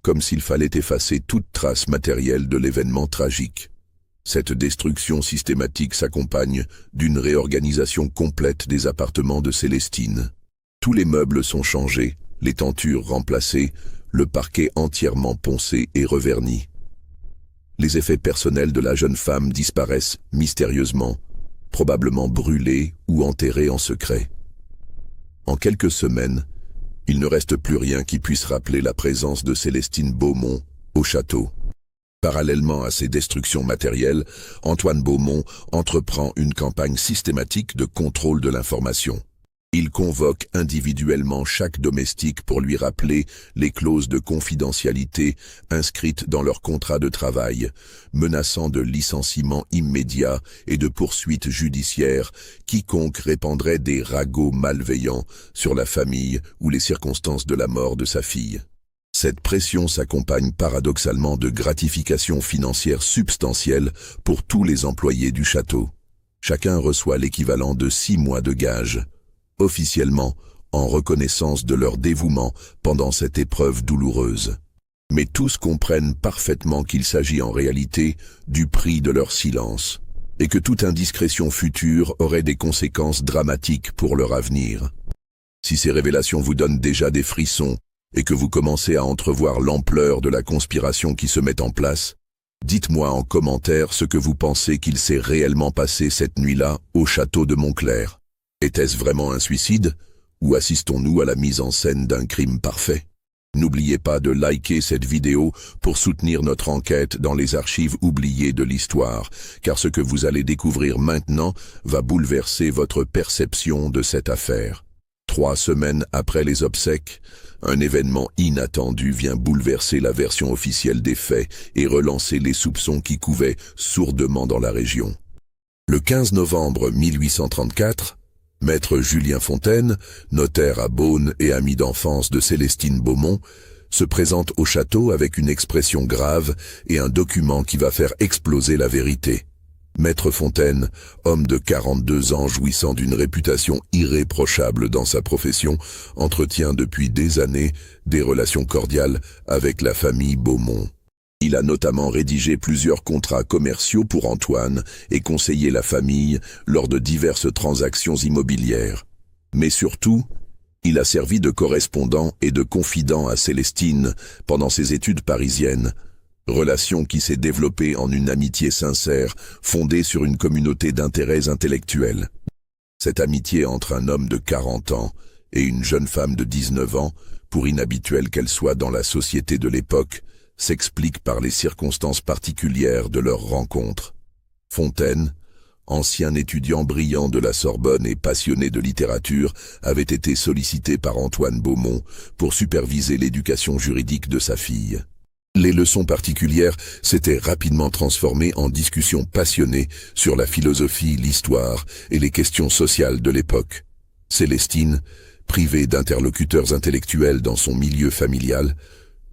comme s'il fallait effacer toute trace matérielle de l'événement tragique. Cette destruction systématique s'accompagne d'une réorganisation complète des appartements de Célestine. Tous les meubles sont changés, les tentures remplacées, le parquet entièrement poncé et reverni. Les effets personnels de la jeune femme disparaissent mystérieusement, probablement brûlés ou enterrés en secret. En quelques semaines, il ne reste plus rien qui puisse rappeler la présence de Célestine Beaumont au château. Parallèlement à ces destructions matérielles, Antoine Beaumont entreprend une campagne systématique de contrôle de l'information. Il convoque individuellement chaque domestique pour lui rappeler les clauses de confidentialité inscrites dans leur contrat de travail, menaçant de licenciement immédiat et de poursuites judiciaires quiconque répandrait des ragots malveillants sur la famille ou les circonstances de la mort de sa fille. Cette pression s'accompagne paradoxalement de gratifications financières substantielles pour tous les employés du château. Chacun reçoit l'équivalent de 6 mois de gage, officiellement en reconnaissance de leur dévouement pendant cette épreuve douloureuse. Mais tous comprennent parfaitement qu'il s'agit en réalité du prix de leur silence, et que toute indiscrétion future aurait des conséquences dramatiques pour leur avenir. Si ces révélations vous donnent déjà des frissons, et que vous commencez à entrevoir l'ampleur de la conspiration qui se met en place, dites-moi en commentaire ce que vous pensez qu'il s'est réellement passé cette nuit-là au château de Montclair. Était-ce vraiment un suicide, ou assistons-nous à la mise en scène d'un crime parfait? N'oubliez pas de liker cette vidéo pour soutenir notre enquête dans les archives oubliées de l'histoire, car ce que vous allez découvrir maintenant va bouleverser votre perception de cette affaire. 3 semaines après les obsèques, un événement inattendu vient bouleverser la version officielle des faits et relancer les soupçons qui couvaient sourdement dans la région. Le 15 novembre 1834, Maître Julien Fontaine, notaire à Beaune et ami d'enfance de Célestine Beaumont, se présente au château avec une expression grave et un document qui va faire exploser la vérité. Maître Fontaine, homme de 42 ans jouissant d'une réputation irréprochable dans sa profession, entretient depuis des années des relations cordiales avec la famille Beaumont. Il a notamment rédigé plusieurs contrats commerciaux pour Antoine et conseillé la famille lors de diverses transactions immobilières. Mais surtout, il a servi de correspondant et de confident à Célestine pendant ses études parisiennes, relation qui s'est développée en une amitié sincère fondée sur une communauté d'intérêts intellectuels. Cette amitié entre un homme de 40 ans et une jeune femme de 19 ans, pour inhabituelle qu'elle soit dans la société de l'époque, s'explique par les circonstances particulières de leur rencontre. Fontaine, ancien étudiant brillant de la Sorbonne et passionné de littérature, avait été sollicité par Antoine Beaumont pour superviser l'éducation juridique de sa fille. Les leçons particulières s'étaient rapidement transformées en discussions passionnées sur la philosophie, l'histoire et les questions sociales de l'époque. Célestine, privée d'interlocuteurs intellectuels dans son milieu familial,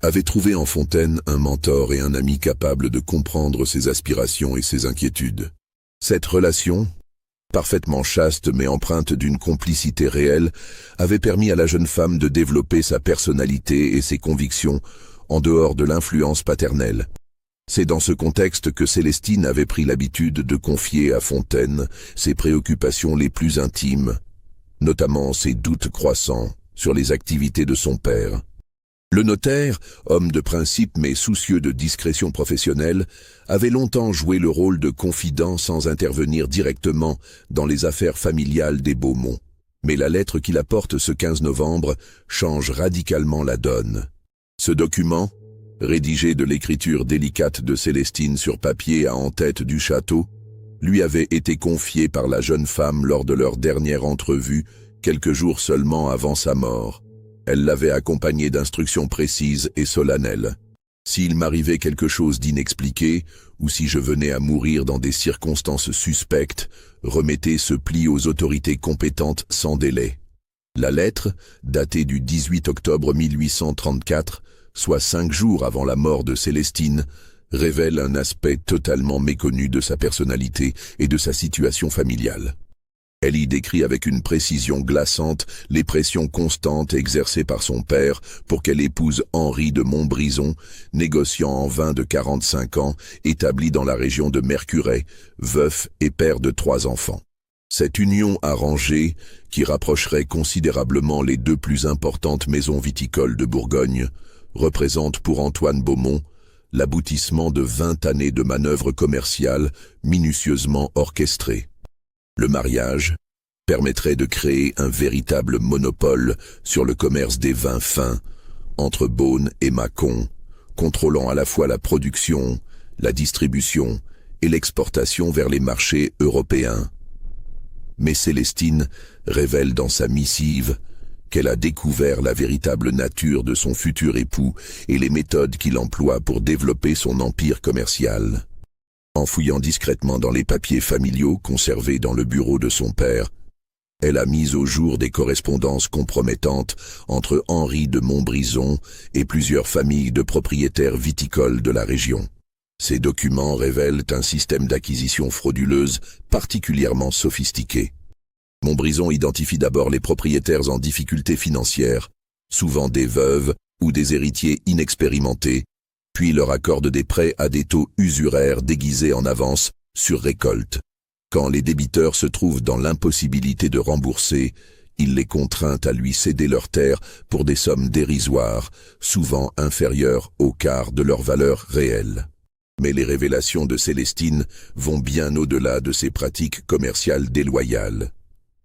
avait trouvé en Fontaine un mentor et un ami capable de comprendre ses aspirations et ses inquiétudes. Cette relation, parfaitement chaste mais empreinte d'une complicité réelle, avait permis à la jeune femme de développer sa personnalité et ses convictions en dehors de l'influence paternelle. C'est dans ce contexte que Célestine avait pris l'habitude de confier à Fontaine ses préoccupations les plus intimes, notamment ses doutes croissants sur les activités de son père. Le notaire, homme de principe mais soucieux de discrétion professionnelle, avait longtemps joué le rôle de confident sans intervenir directement dans les affaires familiales des Beaumont. Mais la lettre qu'il apporte ce 15 novembre change radicalement la donne. Ce document, rédigé de l'écriture délicate de Célestine sur papier à en-tête du château, lui avait été confié par la jeune femme lors de leur dernière entrevue, quelques jours seulement avant sa mort. Elle l'avait accompagné d'instructions précises et solennelles. S'il m'arrivait quelque chose d'inexpliqué, ou si je venais à mourir dans des circonstances suspectes, remettez ce pli aux autorités compétentes sans délai. La lettre, datée du 18 octobre 1834, soit 5 jours avant la mort de Célestine, révèle un aspect totalement méconnu de sa personnalité et de sa situation familiale. Elle y décrit avec une précision glaçante les pressions constantes exercées par son père pour qu'elle épouse Henri de Montbrison, négociant en vin de 45 ans, établi dans la région de Mercurey, veuf et père de 3 enfants. Cette union arrangée, qui rapprocherait considérablement les 2 plus importantes maisons viticoles de Bourgogne, représente pour Antoine Beaumont l'aboutissement de 20 années de manœuvres commerciales minutieusement orchestrées. Le mariage permettrait de créer un véritable monopole sur le commerce des vins fins entre Beaune et Mâcon, contrôlant à la fois la production, la distribution et l'exportation vers les marchés européens. Mais Célestine révèle dans sa missive qu'elle a découvert la véritable nature de son futur époux et les méthodes qu'il emploie pour développer son empire commercial. En fouillant discrètement dans les papiers familiaux conservés dans le bureau de son père, elle a mis au jour des correspondances compromettantes entre Henri de Montbrison et plusieurs familles de propriétaires viticoles de la région. Ces documents révèlent un système d'acquisition frauduleuse particulièrement sophistiqué. Montbrison identifie d'abord les propriétaires en difficulté financière, souvent des veuves ou des héritiers inexpérimentés, puis leur accorde des prêts à des taux usuraires déguisés en avance sur récolte. Quand les débiteurs se trouvent dans l'impossibilité de rembourser, il les contraint à lui céder leurs terres pour des sommes dérisoires, souvent inférieures au quart de leur valeur réelle. Mais les révélations de Célestine vont bien au-delà de ces pratiques commerciales déloyales.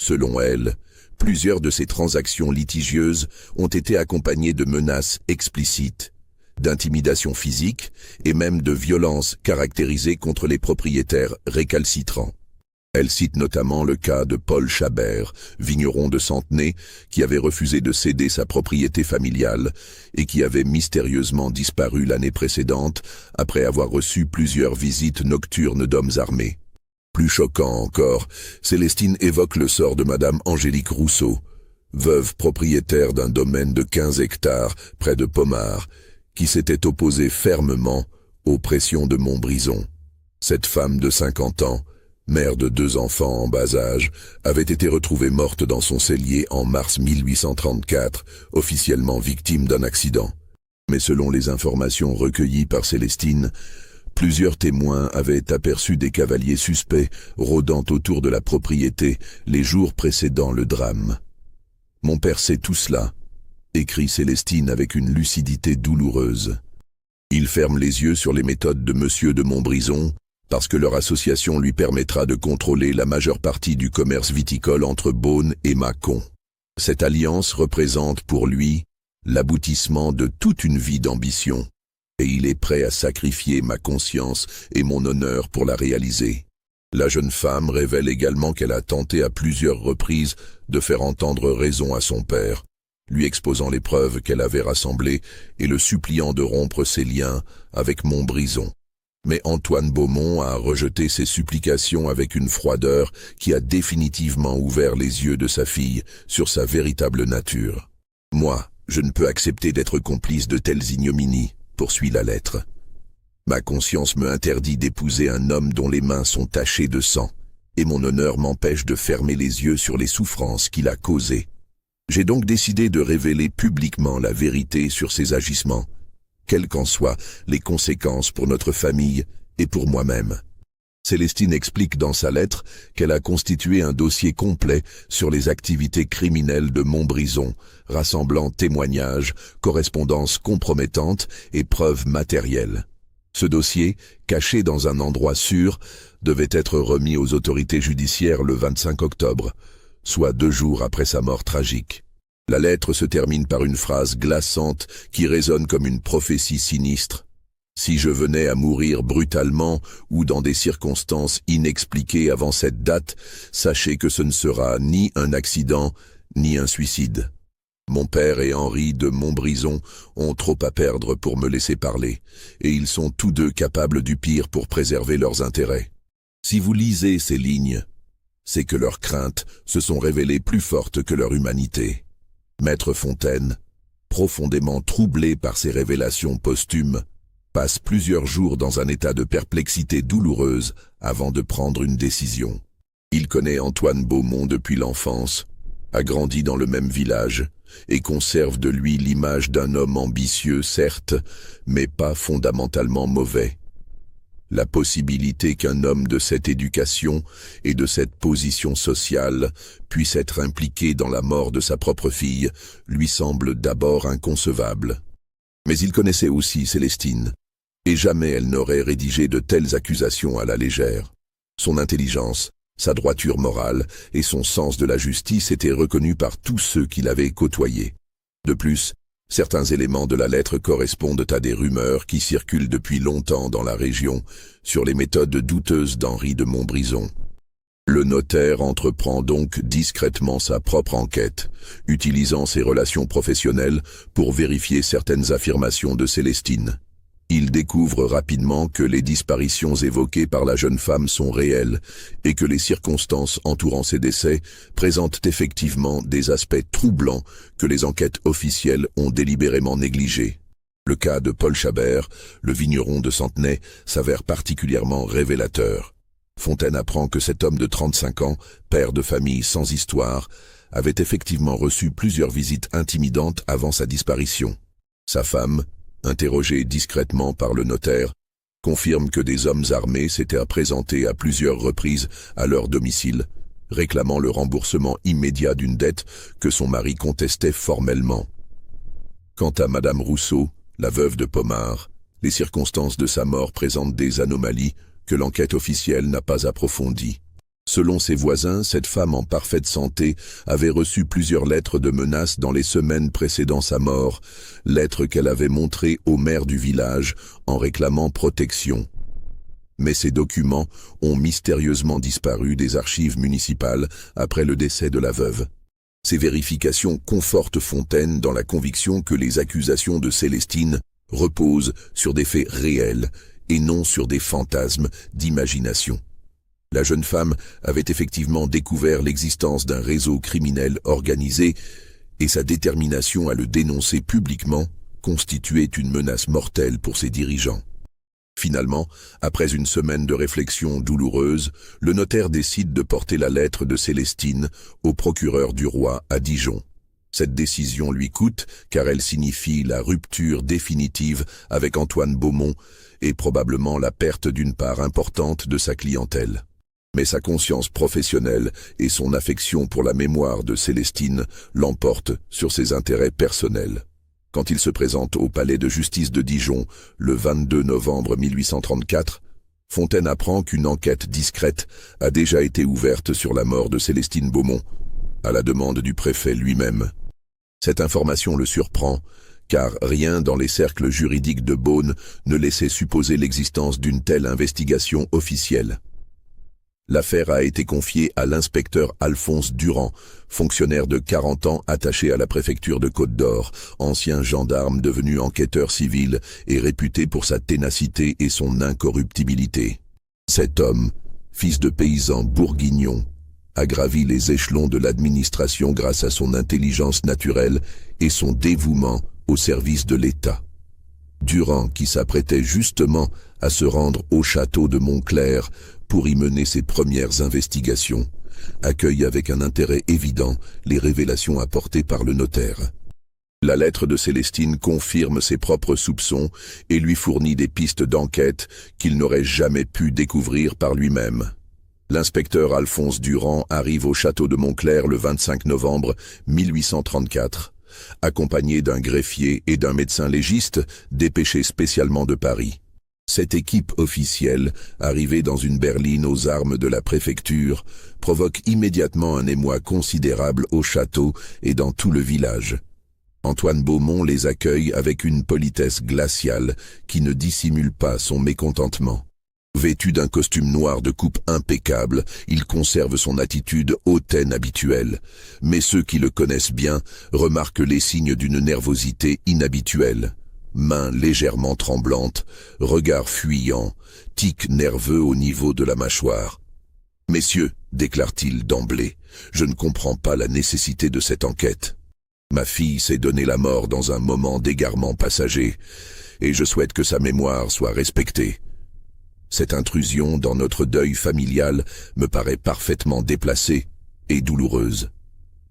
Selon elle, plusieurs de ces transactions litigieuses ont été accompagnées de menaces explicites, d'intimidation physique et même de violences caractérisées contre les propriétaires récalcitrants. Elle cite notamment le cas de Paul Chabert, vigneron de Centenay, qui avait refusé de céder sa propriété familiale et qui avait mystérieusement disparu l'année précédente après avoir reçu plusieurs visites nocturnes d'hommes armés. Plus choquant encore, Célestine évoque le sort de Madame Angélique Rousseau, veuve propriétaire d'un domaine de 15 hectares près de Pommard, qui s'était opposée fermement aux pressions de Montbrison. Cette femme de 50 ans, mère de 2 enfants en bas âge, avait été retrouvée morte dans son cellier en mars 1834, officiellement victime d'un accident. Mais selon les informations recueillies par Célestine, plusieurs témoins avaient aperçu des cavaliers suspects rôdant autour de la propriété les jours précédant le drame. « Mon père sait tout cela », écrit Célestine avec une lucidité douloureuse. Il ferme les yeux sur les méthodes de Monsieur de Montbrison, parce que leur association lui permettra de contrôler la majeure partie du commerce viticole entre Beaune et Mâcon. Cette alliance représente pour lui l'aboutissement de toute une vie d'ambition, et il est prêt à sacrifier ma conscience et mon honneur pour la réaliser. La jeune femme révèle également qu'elle a tenté à plusieurs reprises de faire entendre raison à son père, lui exposant les preuves qu'elle avait rassemblées et le suppliant de rompre ses liens avec Montbrison. Mais Antoine Beaumont a rejeté ses supplications avec une froideur qui a définitivement ouvert les yeux de sa fille sur sa véritable nature. « Moi, je ne peux accepter d'être complice de telles ignominies », poursuit la lettre. « Ma conscience me interdit d'épouser un homme dont les mains sont tachées de sang, et mon honneur m'empêche de fermer les yeux sur les souffrances qu'il a causées. J'ai donc décidé de révéler publiquement la vérité sur ses agissements, quelles qu'en soient les conséquences pour notre famille et pour moi-même. » Célestine explique dans sa lettre qu'elle a constitué un dossier complet sur les activités criminelles de Montbrison, rassemblant témoignages, correspondances compromettantes et preuves matérielles. Ce dossier, caché dans un endroit sûr, devait être remis aux autorités judiciaires le 25 octobre, soit 2 jours après sa mort tragique. La lettre se termine par une phrase glaçante qui résonne comme une prophétie sinistre. « Si je venais à mourir brutalement ou dans des circonstances inexpliquées avant cette date, sachez que ce ne sera ni un accident, ni un suicide. Mon père et Henri de Montbrison ont trop à perdre pour me laisser parler, et ils sont tous deux capables du pire pour préserver leurs intérêts. Si vous lisez ces lignes, c'est que leurs craintes se sont révélées plus fortes que leur humanité. » Maître Fontaine, profondément troublé par ces révélations posthumes, passe plusieurs jours dans un état de perplexité douloureuse avant de prendre une décision. Il connaît Antoine Beaumont depuis l'enfance, a grandi dans le même village et conserve de lui l'image d'un homme ambitieux, certes, mais pas fondamentalement mauvais. La possibilité qu'un homme de cette éducation et de cette position sociale puisse être impliqué dans la mort de sa propre fille lui semble d'abord inconcevable. Mais il connaissait aussi Célestine, et jamais elle n'aurait rédigé de telles accusations à la légère. Son intelligence, sa droiture morale et son sens de la justice étaient reconnus par tous ceux qui l'avaient côtoyé. De plus, certains éléments de la lettre correspondent à des rumeurs qui circulent depuis longtemps dans la région sur les méthodes douteuses d'Henri de Montbrison. Le notaire entreprend donc discrètement sa propre enquête, utilisant ses relations professionnelles pour vérifier certaines affirmations de Célestine. Il découvre rapidement que les disparitions évoquées par la jeune femme sont réelles et que les circonstances entourant ces décès présentent effectivement des aspects troublants que les enquêtes officielles ont délibérément négligés. Le cas de Paul Chabert, le vigneron de Centenay, s'avère particulièrement révélateur. Fontaine apprend que cet homme de 35 ans, père de famille sans histoire, avait effectivement reçu plusieurs visites intimidantes avant sa disparition. Sa femme, interrogée discrètement par le notaire, confirme que des hommes armés s'étaient présentés à plusieurs reprises à leur domicile, réclamant le remboursement immédiat d'une dette que son mari contestait formellement. Quant à Madame Rousseau, la veuve de Pomard, les circonstances de sa mort présentent des anomalies que l'enquête officielle n'a pas approfondies. Selon ses voisins, cette femme en parfaite santé avait reçu plusieurs lettres de menaces dans les semaines précédant sa mort, lettres qu'elle avait montrées au maire du village en réclamant protection. Mais ces documents ont mystérieusement disparu des archives municipales après le décès de la veuve. Ces vérifications confortent Fontaine dans la conviction que les accusations de Célestine reposent sur des faits réels et non sur des fantasmes d'imagination. La jeune femme avait effectivement découvert l'existence d'un réseau criminel organisé et sa détermination à le dénoncer publiquement constituait une menace mortelle pour ses dirigeants. Finalement, après une semaine de réflexion douloureuse, le notaire décide de porter la lettre de Célestine au procureur du roi à Dijon. Cette décision lui coûte car elle signifie la rupture définitive avec Antoine Beaumont et probablement la perte d'une part importante de sa clientèle. Mais sa conscience professionnelle et son affection pour la mémoire de Célestine l'emportent sur ses intérêts personnels. Quand il se présente au palais de justice de Dijon le 22 novembre 1834, Fontaine apprend qu'une enquête discrète a déjà été ouverte sur la mort de Célestine Beaumont, à la demande du préfet lui-même. Cette information le surprend, car rien dans les cercles juridiques de Beaune ne laissait supposer l'existence d'une telle investigation officielle. L'affaire a été confiée à l'inspecteur Alphonse Durand, fonctionnaire de 40 ans attaché à la préfecture de Côte-d'Or, ancien gendarme devenu enquêteur civil et réputé pour sa ténacité et son incorruptibilité. Cet homme, fils de paysan bourguignon, a gravi les échelons de l'administration grâce à son intelligence naturelle et son dévouement au service de l'État. Durand, qui s'apprêtait justement à se rendre au château de Montclair pour y mener ses premières investigations, accueille avec un intérêt évident les révélations apportées par le notaire. La lettre de Célestine confirme ses propres soupçons et lui fournit des pistes d'enquête qu'il n'aurait jamais pu découvrir par lui-même. L'inspecteur Alphonse Durand arrive au château de Montclair le 25 novembre 1834, accompagné d'un greffier et d'un médecin légiste dépêchés spécialement de Paris. Cette équipe officielle, arrivée dans une berline aux armes de la préfecture, provoque immédiatement un émoi considérable au château et dans tout le village. Antoine Beaumont les accueille avec une politesse glaciale qui ne dissimule pas son mécontentement. Vêtu d'un costume noir de coupe impeccable, il conserve son attitude hautaine habituelle, mais ceux qui le connaissent bien remarquent les signes d'une nervosité inhabituelle. Mains légèrement tremblantes, regard fuyant, tic nerveux au niveau de la mâchoire. « Messieurs, déclare-t-il d'emblée, je ne comprends pas la nécessité de cette enquête. Ma fille s'est donné la mort dans un moment d'égarement passager, et je souhaite que sa mémoire soit respectée. Cette intrusion dans notre deuil familial me paraît parfaitement déplacée et douloureuse.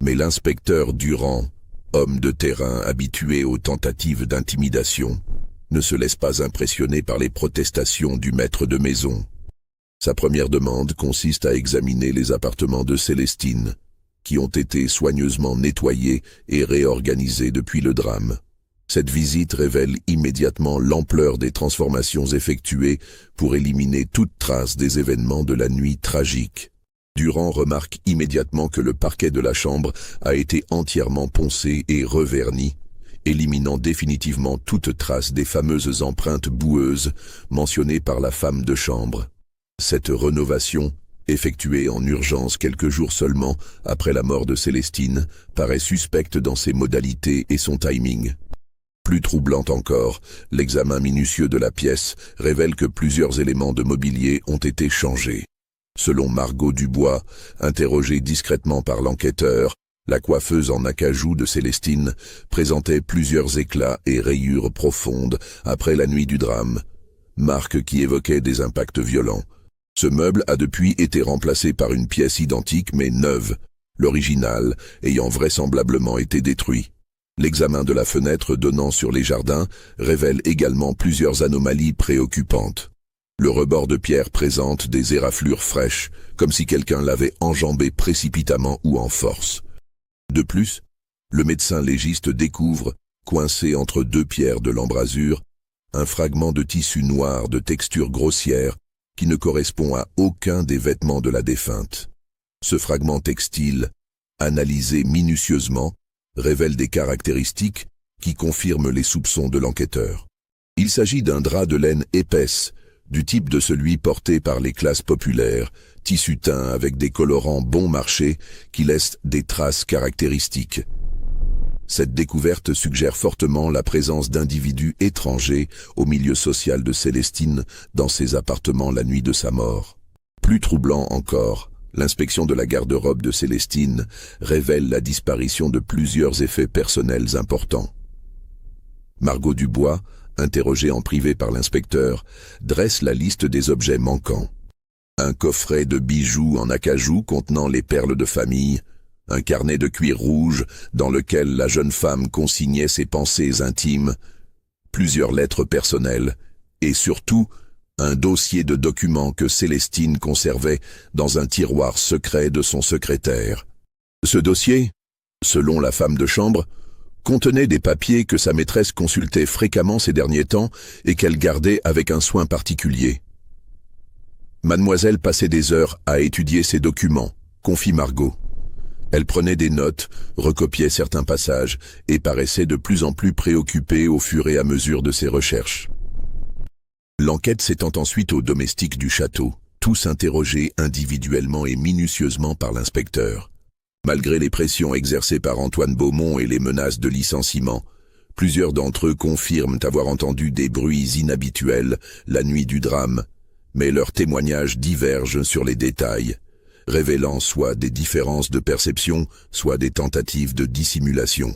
Mais l'inspecteur Durand, homme de terrain habitué aux tentatives d'intimidation, ne se laisse pas impressionner par les protestations du maître de maison. Sa première demande consiste à examiner les appartements de Célestine, qui ont été soigneusement nettoyés et réorganisés depuis le drame. Cette visite révèle immédiatement l'ampleur des transformations effectuées pour éliminer toute trace des événements de la nuit tragique. Durand remarque immédiatement que le parquet de la chambre a été entièrement poncé et reverni, éliminant définitivement toute trace des fameuses empreintes boueuses mentionnées par la femme de chambre. Cette rénovation, effectuée en urgence quelques jours seulement après la mort de Célestine, paraît suspecte dans ses modalités et son timing. Plus troublant encore, l'examen minutieux de la pièce révèle que plusieurs éléments de mobilier ont été changés. Selon Margot Dubois, interrogée discrètement par l'enquêteur, La coiffeuse en acajou de Célestine présentait plusieurs éclats et rayures profondes après la nuit du drame, marque qui évoquait des impacts violents. Ce meuble a depuis été remplacé par une pièce identique mais neuve, l'original ayant vraisemblablement été détruit. L'examen de la fenêtre donnant sur les jardins révèle également plusieurs anomalies préoccupantes. Le rebord de pierre présente des éraflures fraîches, comme si quelqu'un l'avait enjambé précipitamment ou en force. De plus, le médecin légiste découvre, coincé entre deux pierres de l'embrasure, un fragment de tissu noir de texture grossière qui ne correspond à aucun des vêtements de la défunte. Ce fragment textile, analysé minutieusement, révèle des caractéristiques qui confirment les soupçons de l'enquêteur. Il s'agit d'un drap de laine épaisse, du type de celui porté par les classes populaires, tissu teint avec des colorants bon marché qui laissent des traces caractéristiques. Cette découverte suggère fortement la présence d'individus étrangers au milieu social de Célestine dans ses appartements la nuit de sa mort. Plus troublant encore, l'inspection de la garde-robe de Célestine révèle la disparition de plusieurs effets personnels importants. Margot Dubois, interrogée en privé par l'inspecteur, dresse la liste des objets manquants. Un coffret de bijoux en acajou contenant les perles de famille, un carnet de cuir rouge dans lequel la jeune femme consignait ses pensées intimes, plusieurs lettres personnelles et surtout un dossier de documents que Célestine conservait dans un tiroir secret de son secrétaire. Ce dossier, selon la femme de chambre, contenait des papiers que sa maîtresse consultait fréquemment ces derniers temps et qu'elle gardait avec un soin particulier. Mademoiselle passait des heures à étudier ces documents, confie Margot. Elle prenait des notes, recopiait certains passages et paraissait de plus en plus préoccupée au fur et à mesure de ses recherches. L'enquête s'étend ensuite aux domestiques du château, tous interrogés individuellement et minutieusement par l'inspecteur. Malgré les pressions exercées par Antoine Beaumont et les menaces de licenciement, plusieurs d'entre eux confirment avoir entendu des bruits inhabituels la nuit du drame, mais leurs témoignages divergent sur les détails, révélant soit des différences de perception, soit des tentatives de dissimulation.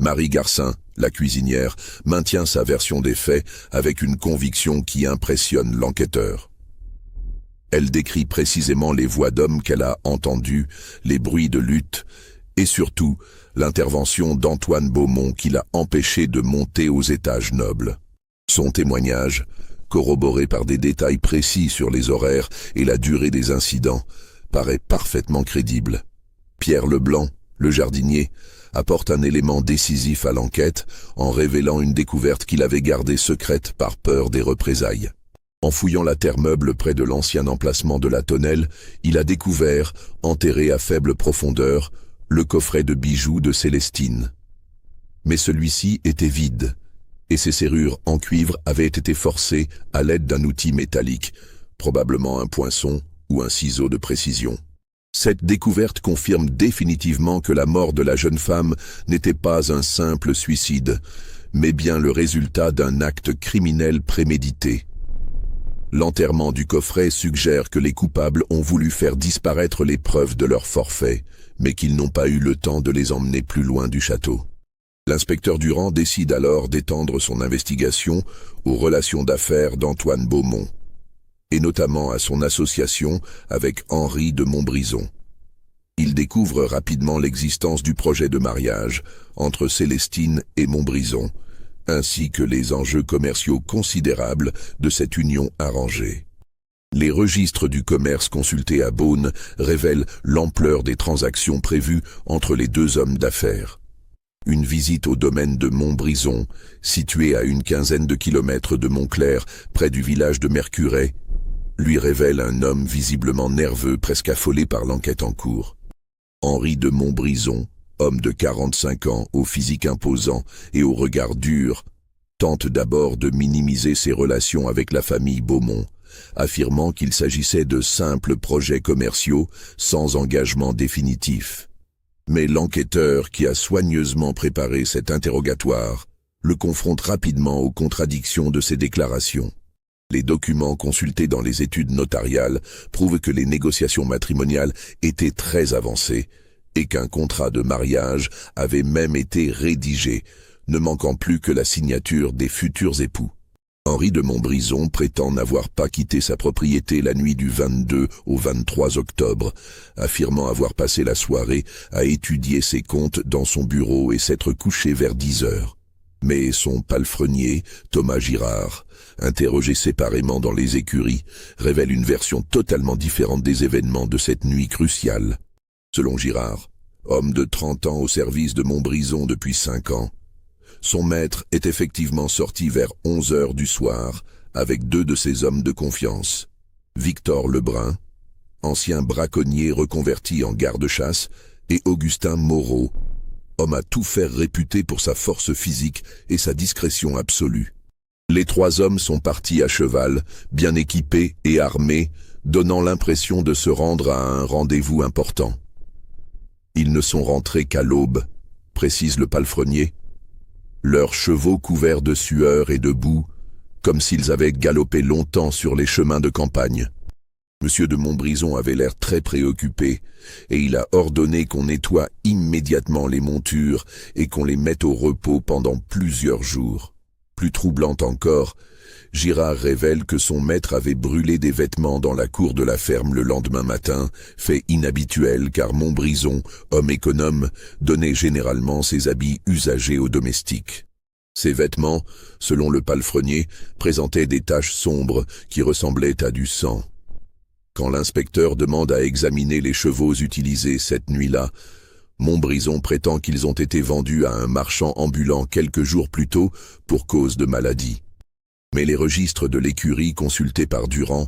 Marie Garcin, la cuisinière, maintient sa version des faits avec une conviction qui impressionne l'enquêteur. Elle décrit précisément les voix d'hommes qu'elle a entendues, les bruits de lutte et surtout l'intervention d'Antoine Beaumont qui l'a empêché de monter aux étages nobles. Son témoignage, corroboré par des détails précis sur les horaires et la durée des incidents, paraît parfaitement crédible. Pierre Leblanc, le jardinier, apporte un élément décisif à l'enquête en révélant une découverte qu'il avait gardée secrète par peur des représailles. En fouillant la terre meuble près de l'ancien emplacement de la tonnelle, il a découvert, enterré à faible profondeur, le coffret de bijoux de Célestine. Mais celui-ci était vide, et ses serrures en cuivre avaient été forcées à l'aide d'un outil métallique, probablement un poinçon ou un ciseau de précision. Cette découverte confirme définitivement que la mort de la jeune femme n'était pas un simple suicide, mais bien le résultat d'un acte criminel prémédité. L'enterrement du coffret suggère que les coupables ont voulu faire disparaître les preuves de leur forfait, mais qu'ils n'ont pas eu le temps de les emmener plus loin du château. L'inspecteur Durand décide alors d'étendre son investigation aux relations d'affaires d'Antoine Beaumont, et notamment à son association avec Henri de Montbrison. Il découvre rapidement l'existence du projet de mariage entre Célestine et Montbrison, ainsi que les enjeux commerciaux considérables de cette union arrangée. Les registres du commerce consultés à Beaune révèlent l'ampleur des transactions prévues entre les deux hommes d'affaires. Une visite au domaine de Montbrison, situé à une quinzaine de kilomètres de Montclair, près du village de Mercurey, lui révèle un homme visiblement nerveux, presque affolé par l'enquête en cours. Henri de Montbrison, homme de 45 ans, au physique imposant et au regard dur, tente d'abord de minimiser ses relations avec la famille Beaumont, affirmant qu'il s'agissait de simples projets commerciaux sans engagement définitif. Mais l'enquêteur qui a soigneusement préparé cet interrogatoire le confronte rapidement aux contradictions de ses déclarations. Les documents consultés dans les études notariales prouvent que les négociations matrimoniales étaient très avancées et qu'un contrat de mariage avait même été rédigé, ne manquant plus que la signature des futurs époux. Henri de Montbrison prétend n'avoir pas quitté sa propriété la nuit du 22 au 23 octobre, affirmant avoir passé la soirée à étudier ses comptes dans son bureau et s'être couché vers 10 heures. Mais son palefrenier, Thomas Girard, interrogé séparément dans les écuries, révèle une version totalement différente des événements de cette nuit cruciale. Selon Girard, homme de 30 ans au service de Montbrison depuis 5 ans, son maître est effectivement sorti vers 11 heures du soir avec 2 de ses hommes de confiance. Victor Lebrun, ancien braconnier reconverti en garde-chasse, et Augustin Moreau, homme à tout faire réputé pour sa force physique et sa discrétion absolue. Les 3 hommes sont partis à cheval, bien équipés et armés, donnant l'impression de se rendre à un rendez-vous important. Ils ne sont rentrés qu'à l'aube, précise le palefrenier, leurs chevaux couverts de sueur et de boue, comme s'ils avaient galopé longtemps sur les chemins de campagne. Monsieur de Montbrison avait l'air très préoccupé, et il a ordonné qu'on nettoie immédiatement les montures et qu'on les mette au repos pendant plusieurs jours. Plus troublant encore, Girard révèle que son maître avait brûlé des vêtements dans la cour de la ferme le lendemain matin, fait inhabituel car Montbrison, homme économe, donnait généralement ses habits usagés aux domestiques. Ces vêtements, selon le palefrenier, présentaient des taches sombres qui ressemblaient à du sang. Quand l'inspecteur demande à examiner les chevaux utilisés cette nuit-là, Montbrison prétend qu'ils ont été vendus à un marchand ambulant quelques jours plus tôt pour cause de maladie. Mais les registres de l'écurie consultés par Durand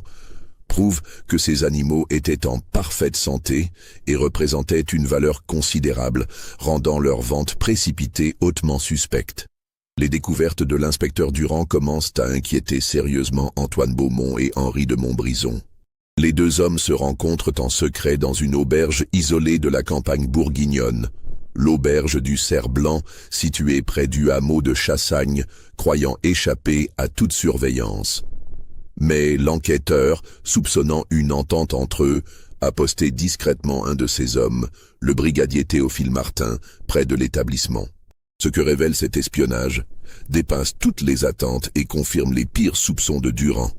prouvent que ces animaux étaient en parfaite santé et représentaient une valeur considérable, rendant leur vente précipitée hautement suspecte. Les découvertes de l'inspecteur Durand commencent à inquiéter sérieusement Antoine Beaumont et Henri de Montbrison. Les 2 hommes se rencontrent en secret dans une auberge isolée de la campagne bourguignonne, l'auberge du Cerf-Blanc, située près du hameau de Chassagne, croyant échapper à toute surveillance. Mais l'enquêteur, soupçonnant une entente entre eux, a posté discrètement un de ses hommes, le brigadier Théophile Martin, près de l'établissement. Ce que révèle cet espionnage dépasse toutes les attentes et confirme les pires soupçons de Durand.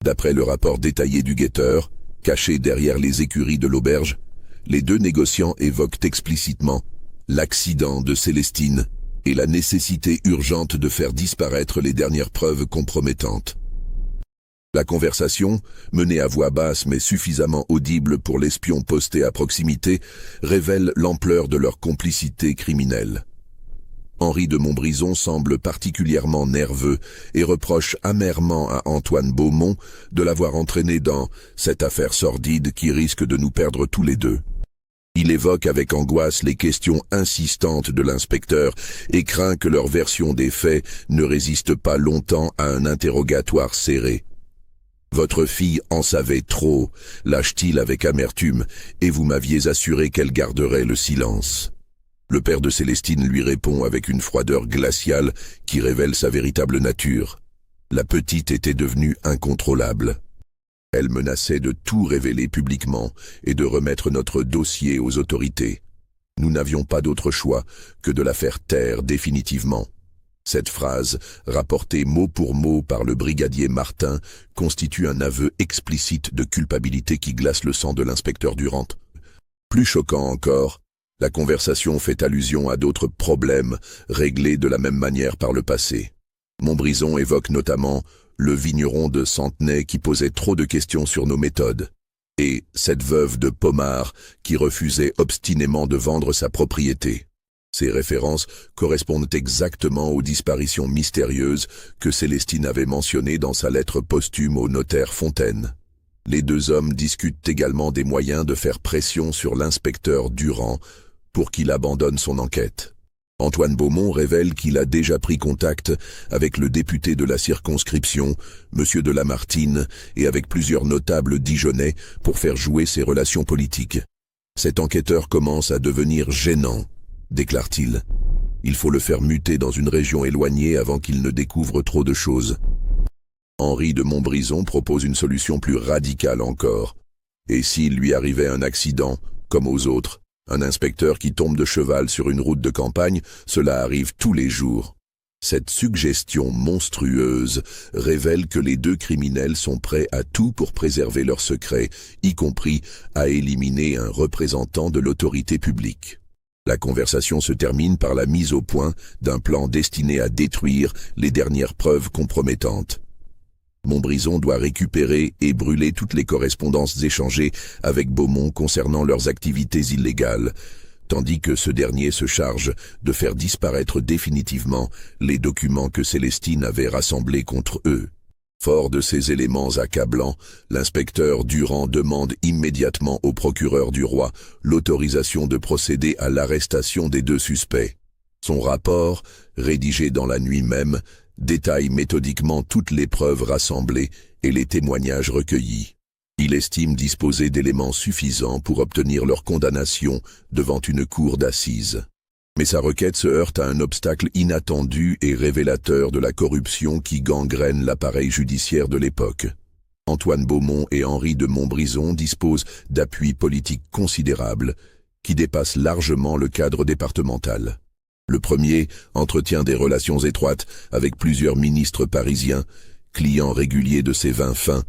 D'après le rapport détaillé du guetteur, caché derrière les écuries de l'auberge, les 2 négociants évoquent explicitement l'accident de Célestine et la nécessité urgente de faire disparaître les dernières preuves compromettantes. La conversation, menée à voix basse mais suffisamment audible pour l'espion posté à proximité, révèle l'ampleur de leur complicité criminelle. Henri de Montbrison semble particulièrement nerveux et reproche amèrement à Antoine Beaumont de l'avoir entraîné dans cette affaire sordide qui risque de nous perdre tous les 2. Il évoque avec angoisse les questions insistantes de l'inspecteur et craint que leur version des faits ne résiste pas longtemps à un interrogatoire serré. « Votre fille en savait trop », lâche-t-il avec amertume, « et vous m'aviez assuré qu'elle garderait le silence. » Le père de Célestine lui répond avec une froideur glaciale qui révèle sa véritable nature. La petite était devenue incontrôlable. Elle menaçait de tout révéler publiquement et de remettre notre dossier aux autorités. Nous n'avions pas d'autre choix que de la faire taire définitivement. Cette phrase, rapportée mot pour mot par le brigadier Martin, constitue un aveu explicite de culpabilité qui glace le sang de l'inspecteur Durand. Plus choquant encore, la conversation fait allusion à d'autres problèmes réglés de la même manière par le passé. Montbrison évoque notamment le vigneron de Centenay qui posait trop de questions sur nos méthodes, et cette veuve de Pomard qui refusait obstinément de vendre sa propriété. Ces références correspondent exactement aux disparitions mystérieuses que Célestine avait mentionnées dans sa lettre posthume au notaire Fontaine. Les 2 hommes discutent également des moyens de faire pression sur l'inspecteur Durand pour qu'il abandonne son enquête. Antoine Beaumont révèle qu'il a déjà pris contact avec le député de la circonscription, M. de Lamartine, et avec plusieurs notables dijonnais pour faire jouer ses relations politiques. Cet enquêteur commence à devenir gênant, déclare-t-il. Il faut le faire muter dans une région éloignée avant qu'il ne découvre trop de choses. Henri de Montbrison propose une solution plus radicale encore. Et s'il lui arrivait un accident, comme aux autres, Un inspecteur qui tombe de cheval sur une route de campagne, cela arrive tous les jours. Cette suggestion monstrueuse révèle que les deux criminels sont prêts à tout pour préserver leur secret, y compris à éliminer un représentant de l'autorité publique. La conversation se termine par la mise au point d'un plan destiné à détruire les dernières preuves compromettantes. Montbrison doit récupérer et brûler toutes les correspondances échangées avec Beaumont concernant leurs activités illégales, tandis que ce dernier se charge de faire disparaître définitivement les documents que Célestine avait rassemblés contre eux. Fort de ces éléments accablants, l'inspecteur Durand demande immédiatement au procureur du roi l'autorisation de procéder à l'arrestation des deux suspects. Son rapport, rédigé dans la nuit même, détaille méthodiquement toutes les preuves rassemblées et les témoignages recueillis. Il estime disposer d'éléments suffisants pour obtenir leur condamnation devant une cour d'assises. Mais sa requête se heurte à un obstacle inattendu et révélateur de la corruption qui gangrène l'appareil judiciaire de l'époque. Antoine Beaumont et Henri de Montbrison disposent d'appuis politiques considérables qui dépassent largement le cadre départemental. Le premier entretient des relations étroites avec plusieurs ministres parisiens, clients réguliers de ses vins fins,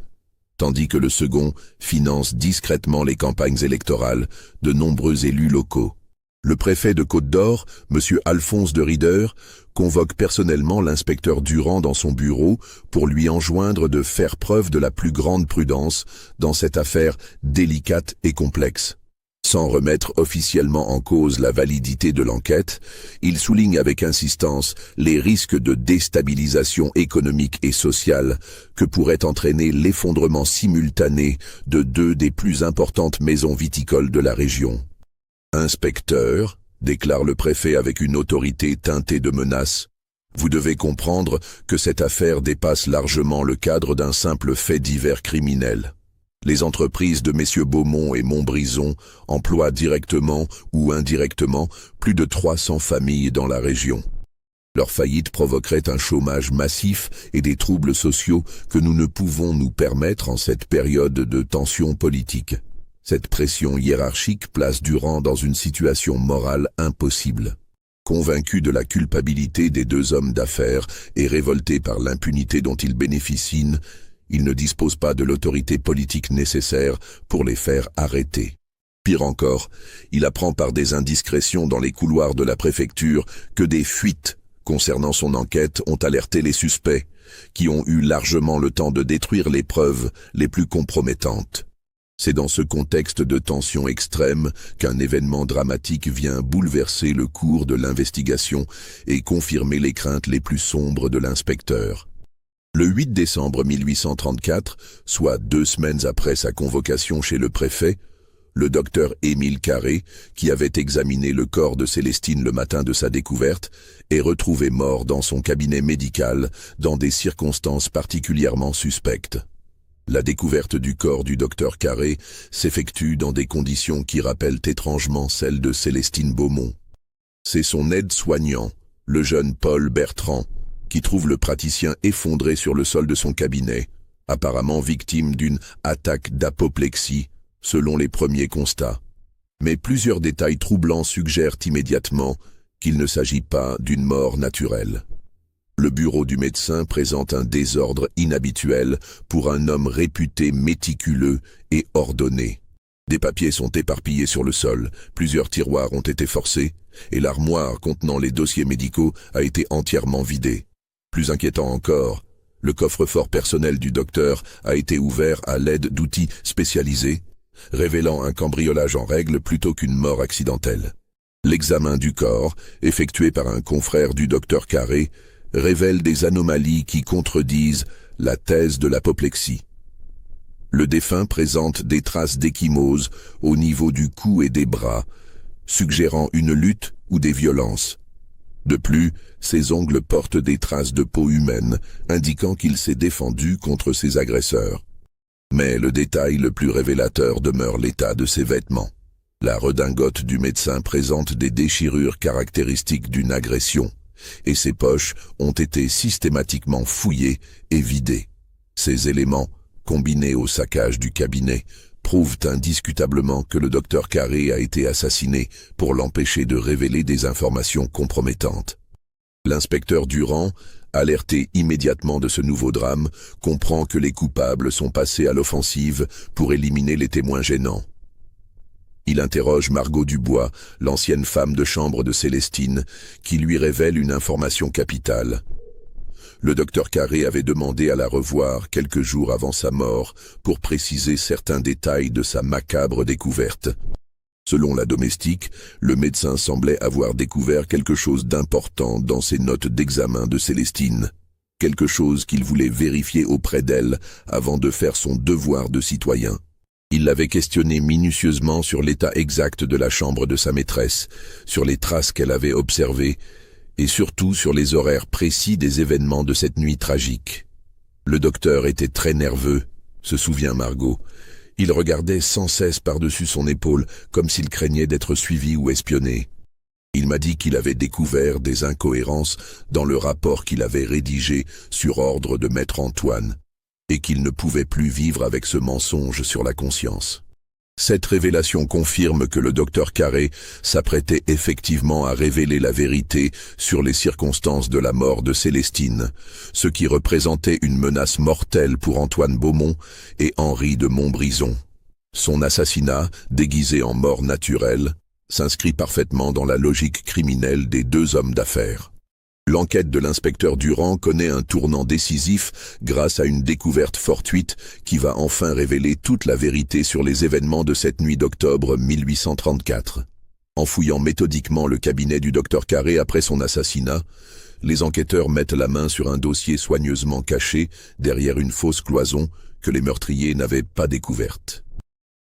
tandis que le second finance discrètement les campagnes électorales de nombreux élus locaux. Le préfet de Côte-d'Or, M. Alphonse de Rieder, convoque personnellement l'inspecteur Durand dans son bureau pour lui enjoindre de faire preuve de la plus grande prudence dans cette affaire délicate et complexe. Sans remettre officiellement en cause la validité de l'enquête, il souligne avec insistance les risques de déstabilisation économique et sociale que pourrait entraîner l'effondrement simultané de deux des plus importantes maisons viticoles de la région. « Inspecteur », déclare le préfet avec une autorité teintée de menace, « vous devez comprendre que cette affaire dépasse largement le cadre d'un simple fait divers criminel. Les entreprises de messieurs Beaumont et Montbrison emploient directement ou indirectement plus de 300 familles dans la région. Leur faillite provoquerait un chômage massif et des troubles sociaux que nous ne pouvons nous permettre en cette période de tension politique. Cette pression hiérarchique place Durand dans une situation morale impossible. Convaincu de la culpabilité des deux hommes d'affaires et révolté par l'impunité dont ils bénéficient, il ne dispose pas de l'autorité politique nécessaire pour les faire arrêter. Pire encore, il apprend par des indiscrétions dans les couloirs de la préfecture que des fuites concernant son enquête ont alerté les suspects, qui ont eu largement le temps de détruire les preuves les plus compromettantes. C'est dans ce contexte de tension extrême qu'un événement dramatique vient bouleverser le cours de l'investigation et confirmer les craintes les plus sombres de l'inspecteur. Le 8 décembre 1834, soit 2 semaines après sa convocation chez le préfet, le docteur Émile Carré, qui avait examiné le corps de Célestine le matin de sa découverte, est retrouvé mort dans son cabinet médical dans des circonstances particulièrement suspectes. La découverte du corps du docteur Carré s'effectue dans des conditions qui rappellent étrangement celles de Célestine Beaumont. C'est son aide-soignant, le jeune Paul Bertrand, qui trouve le praticien effondré sur le sol de son cabinet, apparemment victime d'une attaque d'apoplexie, selon les premiers constats. Mais plusieurs détails troublants suggèrent immédiatement qu'il ne s'agit pas d'une mort naturelle. Le bureau du médecin présente un désordre inhabituel pour un homme réputé méticuleux et ordonné. Des papiers sont éparpillés sur le sol, plusieurs tiroirs ont été forcés, et l'armoire contenant les dossiers médicaux a été entièrement vidée. Plus inquiétant encore, le coffre-fort personnel du docteur a été ouvert à l'aide d'outils spécialisés, révélant un cambriolage en règle plutôt qu'une mort accidentelle. L'examen du corps, effectué par un confrère du docteur Carré, révèle des anomalies qui contredisent la thèse de l'apoplexie. Le défunt présente des traces d'ecchymose au niveau du cou et des bras, suggérant une lutte ou des violences. De plus, ses ongles portent des traces de peau humaine, indiquant qu'il s'est défendu contre ses agresseurs. Mais le détail le plus révélateur demeure l'état de ses vêtements. La redingote du médecin présente des déchirures caractéristiques d'une agression, et ses poches ont été systématiquement fouillées et vidées. Ces éléments, combinés au saccage du cabinet, prouvent indiscutablement que le docteur Carré a été assassiné pour l'empêcher de révéler des informations compromettantes. L'inspecteur Durand, alerté immédiatement de ce nouveau drame, comprend que les coupables sont passés à l'offensive pour éliminer les témoins gênants. Il interroge Margot Dubois, l'ancienne femme de chambre de Célestine, qui lui révèle une information capitale. Le docteur Carré avait demandé à la revoir quelques jours avant sa mort pour préciser certains détails de sa macabre découverte. Selon la domestique, le médecin semblait avoir découvert quelque chose d'important dans ses notes d'examen de Célestine. Quelque chose qu'il voulait vérifier auprès d'elle avant de faire son devoir de citoyen. Il l'avait questionnée minutieusement sur l'état exact de la chambre de sa maîtresse, sur les traces qu'elle avait observées, et surtout sur les horaires précis des événements de cette nuit tragique. Le docteur était très nerveux, se souvient Margot. Il regardait sans cesse par-dessus son épaule, comme s'il craignait d'être suivi ou espionné. Il m'a dit qu'il avait découvert des incohérences dans le rapport qu'il avait rédigé sur ordre de maître Antoine, et qu'il ne pouvait plus vivre avec ce mensonge sur la conscience. Cette révélation confirme que le docteur Carré s'apprêtait effectivement à révéler la vérité sur les circonstances de la mort de Célestine, ce qui représentait une menace mortelle pour Antoine Beaumont et Henri de Montbrison. Son assassinat, déguisé en mort naturelle, s'inscrit parfaitement dans la logique criminelle des deux hommes d'affaires. L'enquête de l'inspecteur Durand connaît un tournant décisif grâce à une découverte fortuite qui va enfin révéler toute la vérité sur les événements de cette nuit d'octobre 1834. En fouillant méthodiquement le cabinet du docteur Carré après son assassinat, les enquêteurs mettent la main sur un dossier soigneusement caché derrière une fausse cloison que les meurtriers n'avaient pas découverte.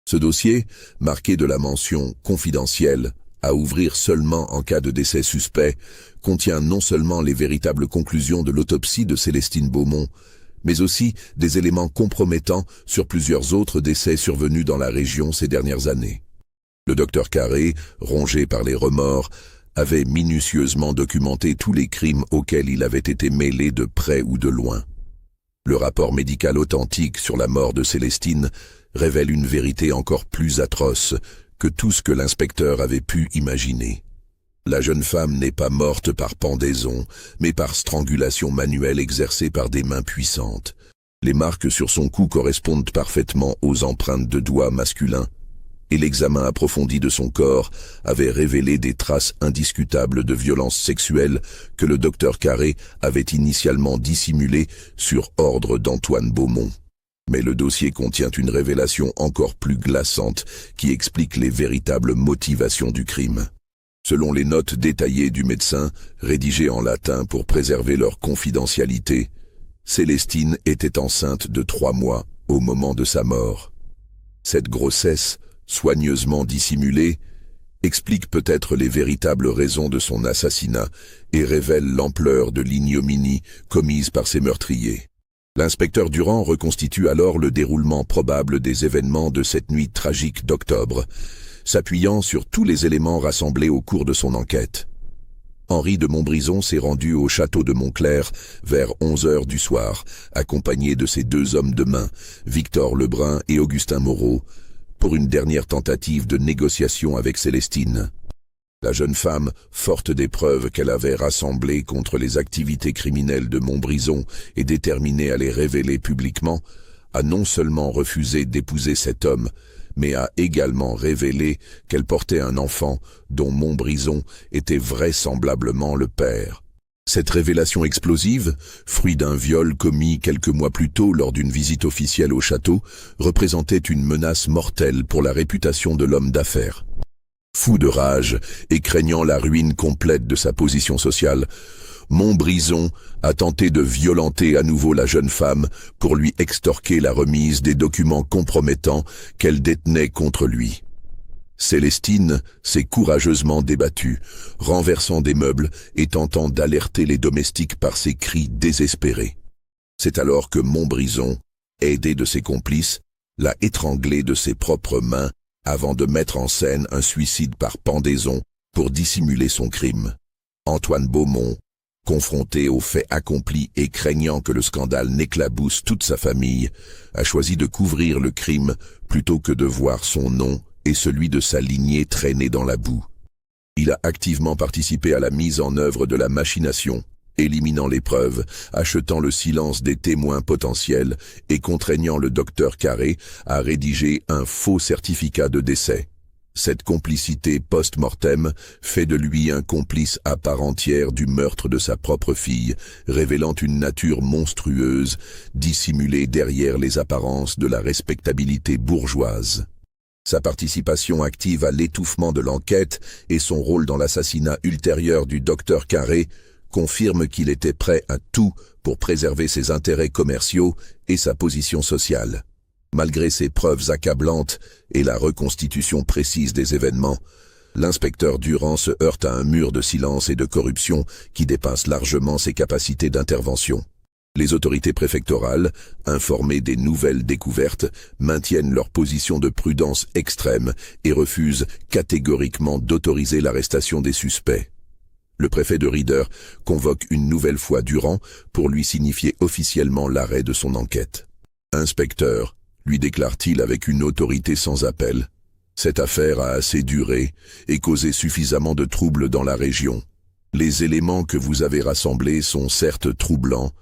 Ce dossier, marqué de la mention « confidentielle », à ouvrir seulement en cas de décès suspect, contient non seulement les véritables conclusions de l'autopsie de Célestine Beaumont, mais aussi des éléments compromettants sur plusieurs autres décès survenus dans la région ces dernières années. Le docteur Carré, rongé par les remords, avait minutieusement documenté tous les crimes auxquels il avait été mêlé de près ou de loin. Le rapport médical authentique sur la mort de Célestine révèle une vérité encore plus atroce que tout ce que l'inspecteur avait pu imaginer. La jeune femme n'est pas morte par pendaison, mais par strangulation manuelle exercée par des mains puissantes. Les marques sur son cou correspondent parfaitement aux empreintes de doigts masculins, et l'examen approfondi de son corps avait révélé des traces indiscutables de violence sexuelle que le docteur Carré avait initialement dissimulées sur ordre d'Antoine Beaumont. Mais le dossier contient une révélation encore plus glaçante qui explique les véritables motivations du crime. Selon les notes détaillées du médecin, rédigées en latin pour préserver leur confidentialité, Célestine était enceinte de 3 mois au moment de sa mort. Cette grossesse, soigneusement dissimulée, explique peut-être les véritables raisons de son assassinat et révèle l'ampleur de l'ignominie commise par ces meurtriers. L'inspecteur Durand reconstitue alors le déroulement probable des événements de cette nuit tragique d'octobre, s'appuyant sur tous les éléments rassemblés au cours de son enquête. Henri de Montbrison s'est rendu au château de Montclair vers 11 heures du soir, accompagné de ses 2 hommes de main, Victor Lebrun et Augustin Moreau, pour une dernière tentative de négociation avec Célestine. La jeune femme, forte des preuves qu'elle avait rassemblées contre les activités criminelles de Montbrison et déterminée à les révéler publiquement, a non seulement refusé d'épouser cet homme, mais a également révélé qu'elle portait un enfant dont Montbrison était vraisemblablement le père. Cette révélation explosive, fruit d'un viol commis quelques mois plus tôt lors d'une visite officielle au château, représentait une menace mortelle pour la réputation de l'homme d'affaires. Fou de rage et craignant la ruine complète de sa position sociale, Montbrison a tenté de violenter à nouveau la jeune femme pour lui extorquer la remise des documents compromettants qu'elle détenait contre lui. Célestine s'est courageusement débattue, renversant des meubles et tentant d'alerter les domestiques par ses cris désespérés. C'est alors que Montbrison, aidé de ses complices, l'a étranglée de ses propres mains avant de mettre en scène un suicide par pendaison pour dissimuler son crime. Antoine Beaumont Confronté aux faits accomplis et craignant que le scandale n'éclabousse toute sa famille, a choisi de couvrir le crime plutôt que de voir son nom et celui de sa lignée traîner dans la boue. Il a activement participé à la mise en œuvre de la machination, éliminant les preuves, achetant le silence des témoins potentiels et contraignant le docteur Carré à rédiger un faux certificat de décès. Cette complicité post-mortem fait de lui un complice à part entière du meurtre de sa propre fille, révélant une nature monstrueuse, dissimulée derrière les apparences de la respectabilité bourgeoise. Sa participation active à l'étouffement de l'enquête et son rôle dans l'assassinat ultérieur du docteur Carré confirme qu'il était prêt à tout pour préserver ses intérêts commerciaux et sa position sociale. Malgré ces preuves accablantes et la reconstitution précise des événements, l'inspecteur Durand se heurte à un mur de silence et de corruption qui dépasse largement ses capacités d'intervention. Les autorités préfectorales, informées des nouvelles découvertes, maintiennent leur position de prudence extrême et refusent catégoriquement d'autoriser l'arrestation des suspects. Le préfet de Rieder convoque une nouvelle fois Durand pour lui signifier officiellement l'arrêt de son enquête. « Inspecteur », lui déclare-t-il avec une autorité sans appel, « cette affaire a assez duré et causé suffisamment de troubles dans la région. Les éléments que vous avez rassemblés sont certes troublants,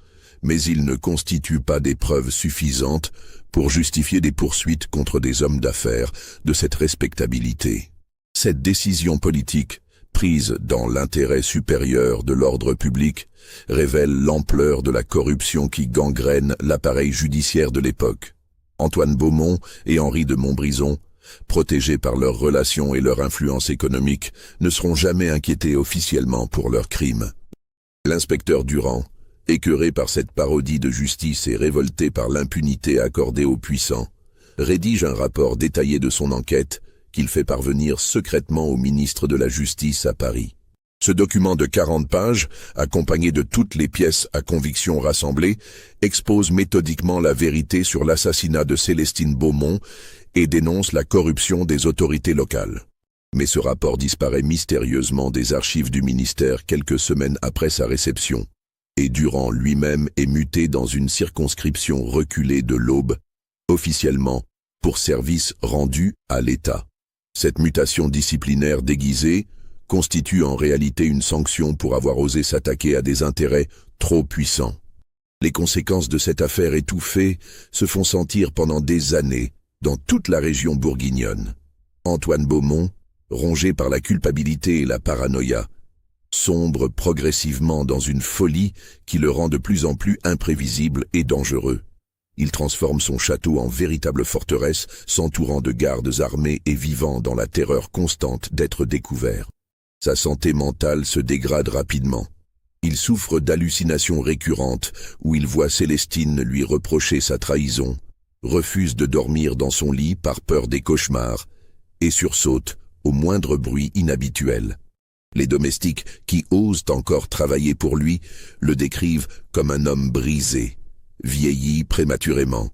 mais ils ne constituent pas des preuves suffisantes pour justifier des poursuites contre des hommes d'affaires de cette respectabilité. Cette décision politique, prise dans l'intérêt supérieur de l'ordre public, révèle l'ampleur de la corruption qui gangrène l'appareil judiciaire de l'époque. Antoine Beaumont et Henri de Montbrison, protégés par leurs relations et leur influence économique, ne seront jamais inquiétés officiellement pour leurs crimes. L'inspecteur Durand, écœuré par cette parodie de justice et révolté par l'impunité accordée aux puissants, rédige un rapport détaillé de son enquête qu'il fait parvenir secrètement au ministre de la Justice à Paris. Ce document de 40 pages, accompagné de toutes les pièces à conviction rassemblées, expose méthodiquement la vérité sur l'assassinat de Célestine Beaumont et dénonce la corruption des autorités locales. Mais ce rapport disparaît mystérieusement des archives du ministère quelques semaines après sa réception, et Durand lui-même est muté dans une circonscription reculée de l'Aube, officiellement pour service rendu à l'État. Cette mutation disciplinaire déguisée constitue en réalité une sanction pour avoir osé s'attaquer à des intérêts trop puissants. Les conséquences de cette affaire étouffée se font sentir pendant des années dans toute la région bourguignonne. Antoine Beaumont, rongé par la culpabilité et la paranoïa, sombre progressivement dans une folie qui le rend de plus en plus imprévisible et dangereux. Il transforme son château en véritable forteresse, s'entourant de gardes armés et vivant dans la terreur constante d'être découvert. Sa santé mentale se dégrade rapidement. Il souffre d'hallucinations récurrentes où il voit Célestine lui reprocher sa trahison, refuse de dormir dans son lit par peur des cauchemars et sursaute au moindre bruit inhabituel. Les domestiques qui osent encore travailler pour lui le décrivent comme un homme brisé, vieilli prématurément,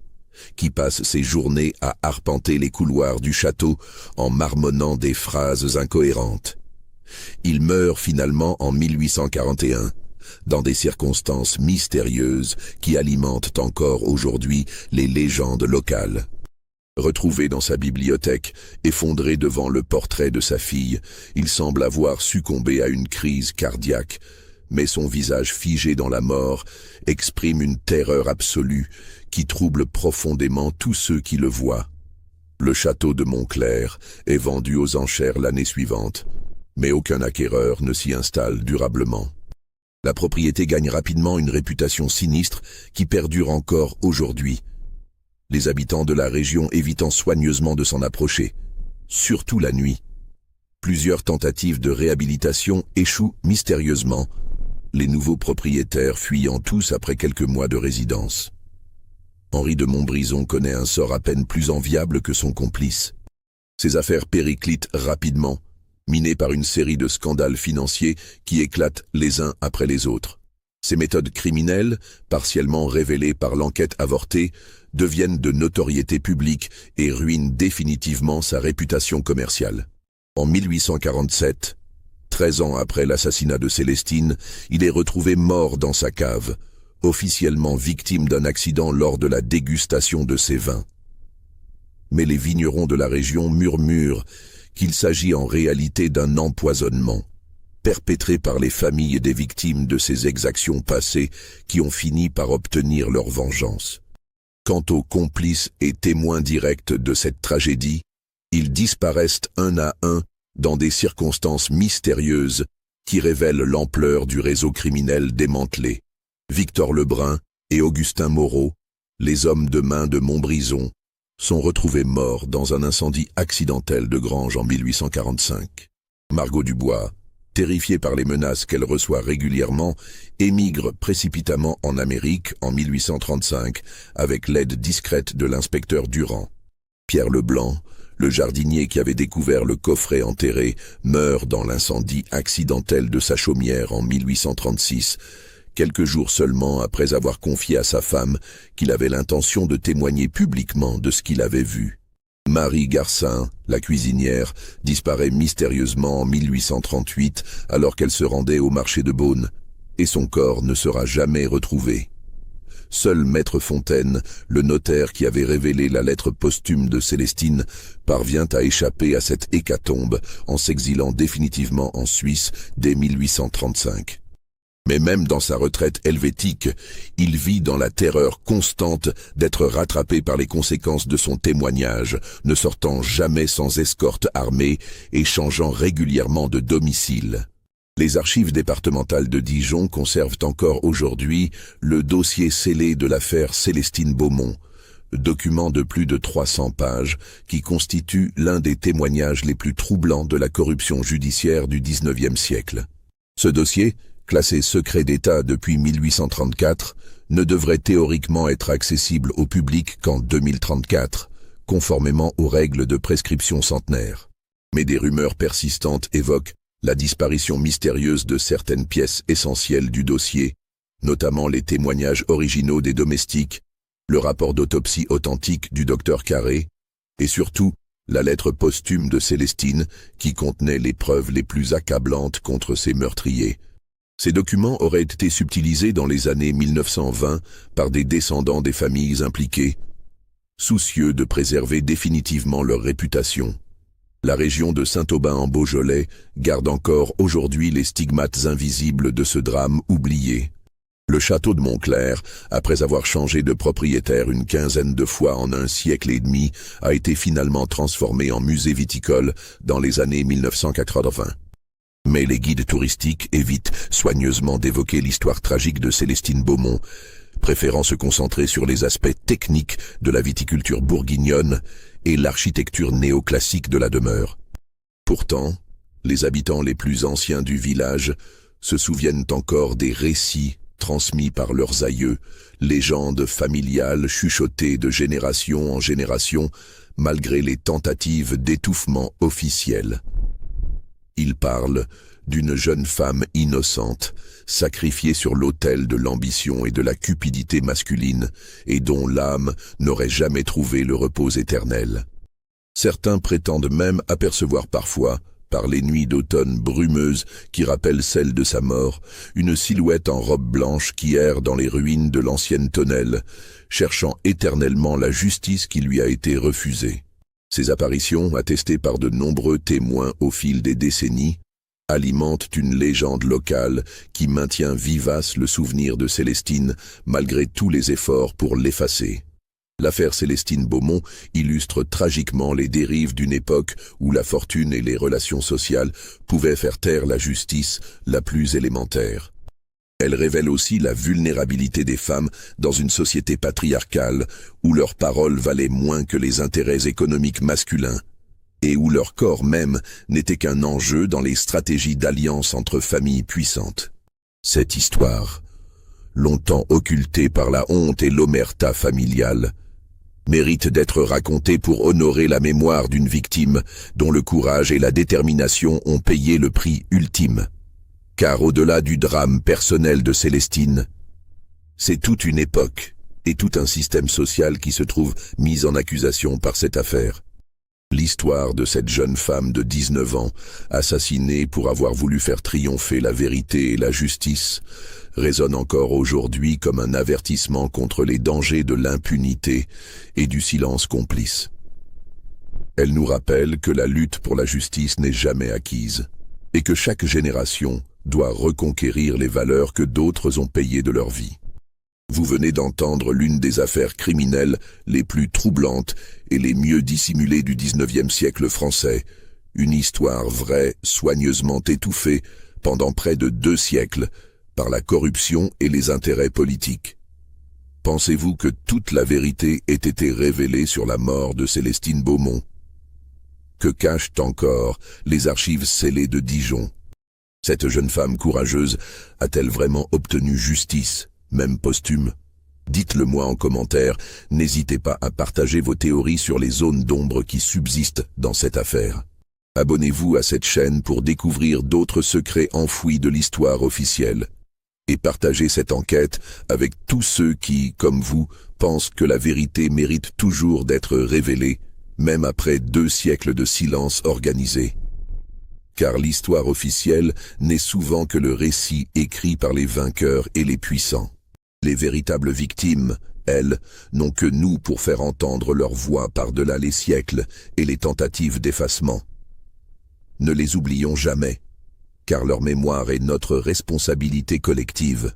qui passe ses journées à arpenter les couloirs du château en marmonnant des phrases incohérentes. Il meurt finalement en 1841, dans des circonstances mystérieuses qui alimentent encore aujourd'hui les légendes locales. Retrouvé dans sa bibliothèque, effondré devant le portrait de sa fille, il semble avoir succombé à une crise cardiaque, mais son visage figé dans la mort exprime une terreur absolue qui trouble profondément tous ceux qui le voient. Le château de Montclair est vendu aux enchères l'année suivante, mais aucun acquéreur ne s'y installe durablement. La propriété gagne rapidement une réputation sinistre qui perdure encore aujourd'hui, les habitants de la région évitant soigneusement de s'en approcher, surtout la nuit. Plusieurs tentatives de réhabilitation échouent mystérieusement, les nouveaux propriétaires fuyant tous après quelques mois de résidence. Henri de Montbrison connaît un sort à peine plus enviable que son complice. Ses affaires périclitent rapidement, minées par une série de scandales financiers qui éclatent les uns après les autres. Ses méthodes criminelles, partiellement révélées par l'enquête avortée, deviennent de notoriété publique et ruinent définitivement sa réputation commerciale. En 1847, 13 ans après l'assassinat de Célestine, il est retrouvé mort dans sa cave, officiellement victime d'un accident lors de la dégustation de ses vins. Mais les vignerons de la région murmurent qu'il s'agit en réalité d'un empoisonnement, perpétré par les familles des victimes de ces exactions passées qui ont fini par obtenir leur vengeance. Quant aux complices et témoins directs de cette tragédie, ils disparaissent un à un dans des circonstances mystérieuses qui révèlent l'ampleur du réseau criminel démantelé. Victor Lebrun et Augustin Moreau, les hommes de main de Montbrison, sont retrouvés morts dans un incendie accidentel de grange en 1845. Margot Dubois, terrifiée par les menaces qu'elle reçoit régulièrement, émigre précipitamment en Amérique en 1835 avec l'aide discrète de l'inspecteur Durand. Pierre Leblanc, le jardinier qui avait découvert le coffret enterré, meurt dans l'incendie accidentel de sa chaumière en 1836, quelques jours seulement après avoir confié à sa femme qu'il avait l'intention de témoigner publiquement de ce qu'il avait vu. Marie Garcin, la cuisinière, disparaît mystérieusement en 1838 alors qu'elle se rendait au marché de Beaune, et son corps ne sera jamais retrouvé. Seul Maître Fontaine, le notaire qui avait révélé la lettre posthume de Célestine, parvient à échapper à cette hécatombe en s'exilant définitivement en Suisse dès 1835. Mais même dans sa retraite helvétique, il vit dans la terreur constante d'être rattrapé par les conséquences de son témoignage, ne sortant jamais sans escorte armée et changeant régulièrement de domicile. Les archives départementales de Dijon conservent encore aujourd'hui le dossier scellé de l'affaire Célestine Beaumont, document de plus de 300 pages qui constitue l'un des témoignages les plus troublants de la corruption judiciaire du XIXe siècle. Ce dossier, classé secret d'État depuis 1834, ne devrait théoriquement être accessible au public qu'en 2034, conformément aux règles de prescription centenaire. Mais des rumeurs persistantes évoquent la disparition mystérieuse de certaines pièces essentielles du dossier, notamment les témoignages originaux des domestiques, le rapport d'autopsie authentique du docteur Carré, et surtout la lettre posthume de Célestine qui contenait les preuves les plus accablantes contre ses meurtriers. Ces documents auraient été subtilisés dans les années 1920 par des descendants des familles impliquées, soucieux de préserver définitivement leur réputation. La région de Saint-Aubin en Beaujolais garde encore aujourd'hui les stigmates invisibles de ce drame oublié. Le château de Montclair, après avoir changé de propriétaire une quinzaine de fois en un siècle et demi, a été finalement transformé en musée viticole dans les années 1980. Mais les guides touristiques évitent soigneusement d'évoquer l'histoire tragique de Célestine Beaumont, préférant se concentrer sur les aspects techniques de la viticulture bourguignonne et l'architecture néoclassique de la demeure. Pourtant, les habitants les plus anciens du village se souviennent encore des récits transmis par leurs aïeux, légendes familiales chuchotées de génération en génération, malgré les tentatives d'étouffement officielles. Ils parlent d'une jeune femme innocente, sacrifiée sur l'autel de l'ambition et de la cupidité masculine, et dont l'âme n'aurait jamais trouvé le repos éternel. Certains prétendent même apercevoir parfois, par les nuits d'automne brumeuses qui rappellent celles de sa mort, une silhouette en robe blanche qui erre dans les ruines de l'ancienne tonnelle, cherchant éternellement la justice qui lui a été refusée. Ces apparitions, attestées par de nombreux témoins au fil des décennies, alimentent une légende locale qui maintient vivace le souvenir de Célestine malgré tous les efforts pour l'effacer. L'affaire Célestine Beaumont illustre tragiquement les dérives d'une époque où la fortune et les relations sociales pouvaient faire taire la justice la plus élémentaire. Elle révèle aussi la vulnérabilité des femmes dans une société patriarcale où leur parole valait moins que les intérêts économiques masculins et où leur corps même n'était qu'un enjeu dans les stratégies d'alliance entre familles puissantes. Cette histoire, longtemps occultée par la honte et l'omerta familiale, mérite d'être racontée pour honorer la mémoire d'une victime dont le courage et la détermination ont payé le prix ultime. Car au-delà du drame personnel de Célestine, c'est toute une époque et tout un système social qui se trouve mis en accusation par cette affaire. L'histoire de cette jeune femme de 19 ans, assassinée pour avoir voulu faire triompher la vérité et la justice, résonne encore aujourd'hui comme un avertissement contre les dangers de l'impunité et du silence complice. Elle nous rappelle que la lutte pour la justice n'est jamais acquise et que chaque génération doit reconquérir les valeurs que d'autres ont payées de leur vie. Vous venez d'entendre l'une des affaires criminelles les plus troublantes et les mieux dissimulées du 19e siècle français, une histoire vraie, soigneusement étouffée pendant près de 2 siècles par la corruption et les intérêts politiques. Pensez-vous que toute la vérité ait été révélée sur la mort de Célestine Beaumont? Que cachent encore les archives scellées de Dijon? Cette jeune femme courageuse a-t-elle vraiment obtenu justice, même posthume? Dites-le moi en commentaire, n'hésitez pas à partager vos théories sur les zones d'ombre qui subsistent dans cette affaire. Abonnez-vous à cette chaîne pour découvrir d'autres secrets enfouis de l'histoire officielle. Et partagez cette enquête avec tous ceux qui, comme vous, pensent que la vérité mérite toujours d'être révélée, même après 2 siècles de silence organisé. Car l'histoire officielle n'est souvent que le récit écrit par les vainqueurs et les puissants. Les véritables victimes, elles, n'ont que nous pour faire entendre leur voix par-delà les siècles et les tentatives d'effacement. Ne les oublions jamais, car leur mémoire est notre responsabilité collective.